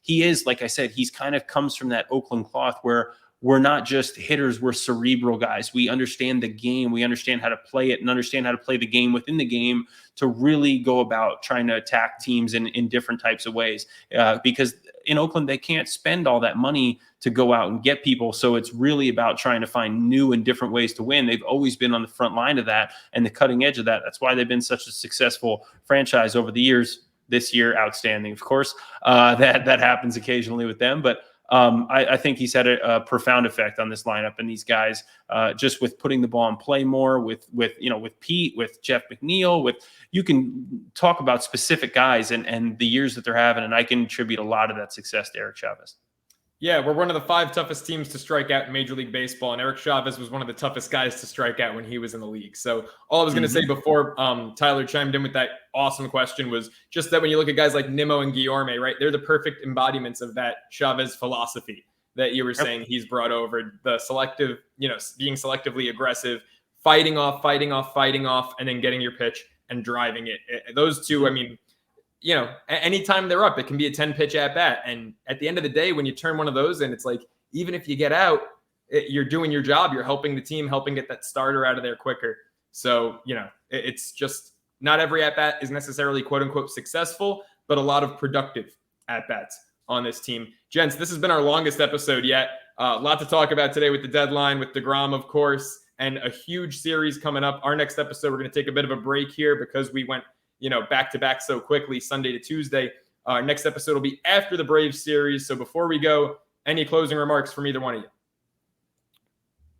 he is, like I said, he's kind of comes from that Oakland cloth where we're not just hitters, we're cerebral guys. We understand the game. We understand how to play it and understand how to play the game within the game to really go about trying to attack teams in different types of ways. Because in Oakland, they can't spend all that money to go out and get people. So it's really about trying to find new and different ways to win. They've always been on the front line of that and the cutting edge of that. That's why they've been such a successful franchise over the years. This year, outstanding, of course. That happens occasionally with them, but I think he's had a profound effect on this lineup and these guys, just with putting the ball in play more, with Pete, with Jeff McNeil, you can talk about specific guys and the years that they're having, and I can attribute a lot of that success to Eric Chavez. Yeah, we're one of the 5 toughest teams to strike out in Major League Baseball, and Eric Chavez was one of the toughest guys to strike out when he was in the league. So all I was going to say before Tyler chimed in with that awesome question was just that when you look at guys like Nimmo and Guillorme, right, they're the perfect embodiments of that Chavez philosophy that you were saying he's brought over, the selective, being selectively aggressive, fighting off, and then getting your pitch and driving it. Those two, I mean, anytime they're up, it can be a 10-pitch at bat. And at the end of the day, when you turn one of those in, it's like, even if you get out, you're doing your job. You're helping the team, helping get that starter out of there quicker. So, it's just not every at bat is necessarily quote unquote successful, but a lot of productive at bats on this team. Gents, this has been our longest episode yet. A lot to talk about today with the deadline, with deGrom, of course, and a huge series coming up. Our next episode, we're going to take a bit of a break here because we went back to back so quickly, Sunday to Tuesday. Our next episode will be after the Braves series. So before we go, any closing remarks from either one of you?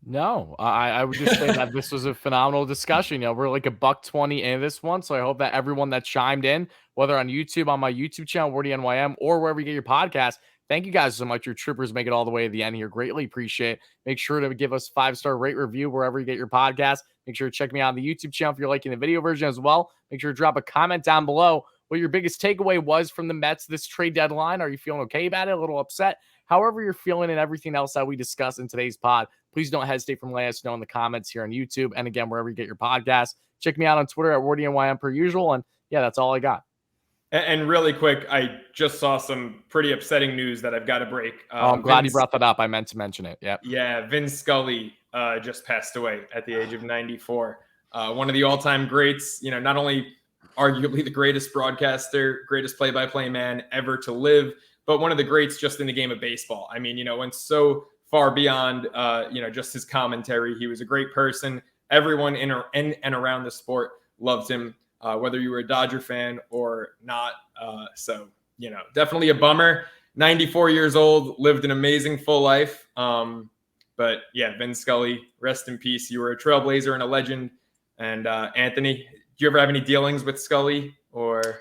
No, I would just say that this was a phenomenal discussion. We're like $120 in this one. So I hope that everyone that chimed in, whether on YouTube, on my YouTube channel, WardyNYM, or wherever you get your podcast, thank you guys so much. Your troopers make it all the way to the end here. Greatly appreciate it. Make sure to give us 5-star rate review wherever you get your podcast. Make sure to check me out on the YouTube channel if you're liking the video version as well. Make sure to drop a comment down below what your biggest takeaway was from the Mets this trade deadline. Are you feeling okay about it? A little upset? However you're feeling, and everything else that we discussed in today's pod, please don't hesitate from letting us know in the comments here on YouTube. And again, wherever you get your podcast, check me out on Twitter at WardyNYM per usual. And yeah, that's all I got. And really quick, I just saw some pretty upsetting news that I've got to break. I'm glad you brought that up. I meant to mention it. Yep. Yeah, Vin Scully just passed away at the age of 94. One of the all-time greats, not only arguably the greatest broadcaster, greatest play-by-play man ever to live, but one of the greats just in the game of baseball. I mean, went so far beyond, just his commentary. He was a great person. Everyone in and around the sport loved him, whether you were a Dodger fan or not. So, definitely a bummer. 94 years old, lived an amazing full life. But yeah, Vin Scully, rest in peace. You were a trailblazer and a legend. And Anthony, do you ever have any dealings with Scully or?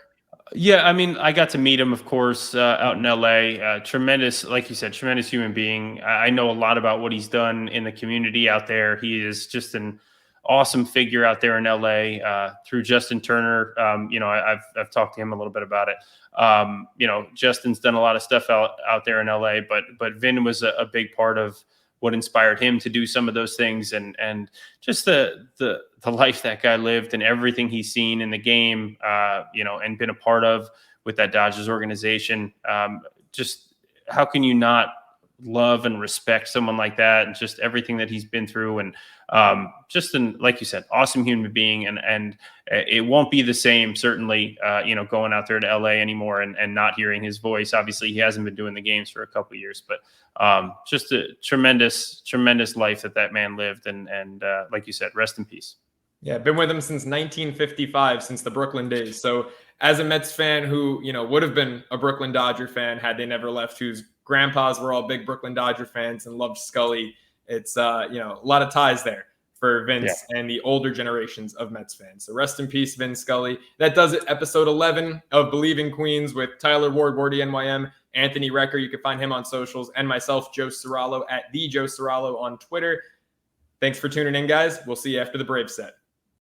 Yeah, I mean, I got to meet him, of course, out in LA. Tremendous, like you said, tremendous human being. I know a lot about what he's done in the community out there. He is just an awesome figure out there in LA. Through Justin Turner, I've talked to him a little bit about it. Justin's done a lot of stuff out there in LA, but Vin was a big part of what inspired him to do some of those things, and just the life that guy lived and everything he's seen in the game, and been a part of with that Dodgers organization. Just how can you not love and respect someone like that, and just everything that he's been through, and like you said, awesome human being, and it won't be the same, certainly, going out there to LA anymore and not hearing his voice. Obviously, he hasn't been doing the games for a couple of years, but just a tremendous life that man lived, and like you said, rest in peace. Yeah, been with him since 1955, since the Brooklyn days. So as a Mets fan who, would have been a Brooklyn Dodger fan had they never left, whose grandpas were all big Brooklyn Dodger fans and loved Scully, it's, a lot of ties there for Vince and the older generations of Mets fans. So rest in peace, Vin Scully. That does it. Episode 11 of Bleav in Queens with Tyler Ward, WardyNYM, Anthony Recker. You can find him on socials, and myself, Joe Serralo, at the Joe Serralo on Twitter. Thanks for tuning in, guys. We'll see you after the Braves set.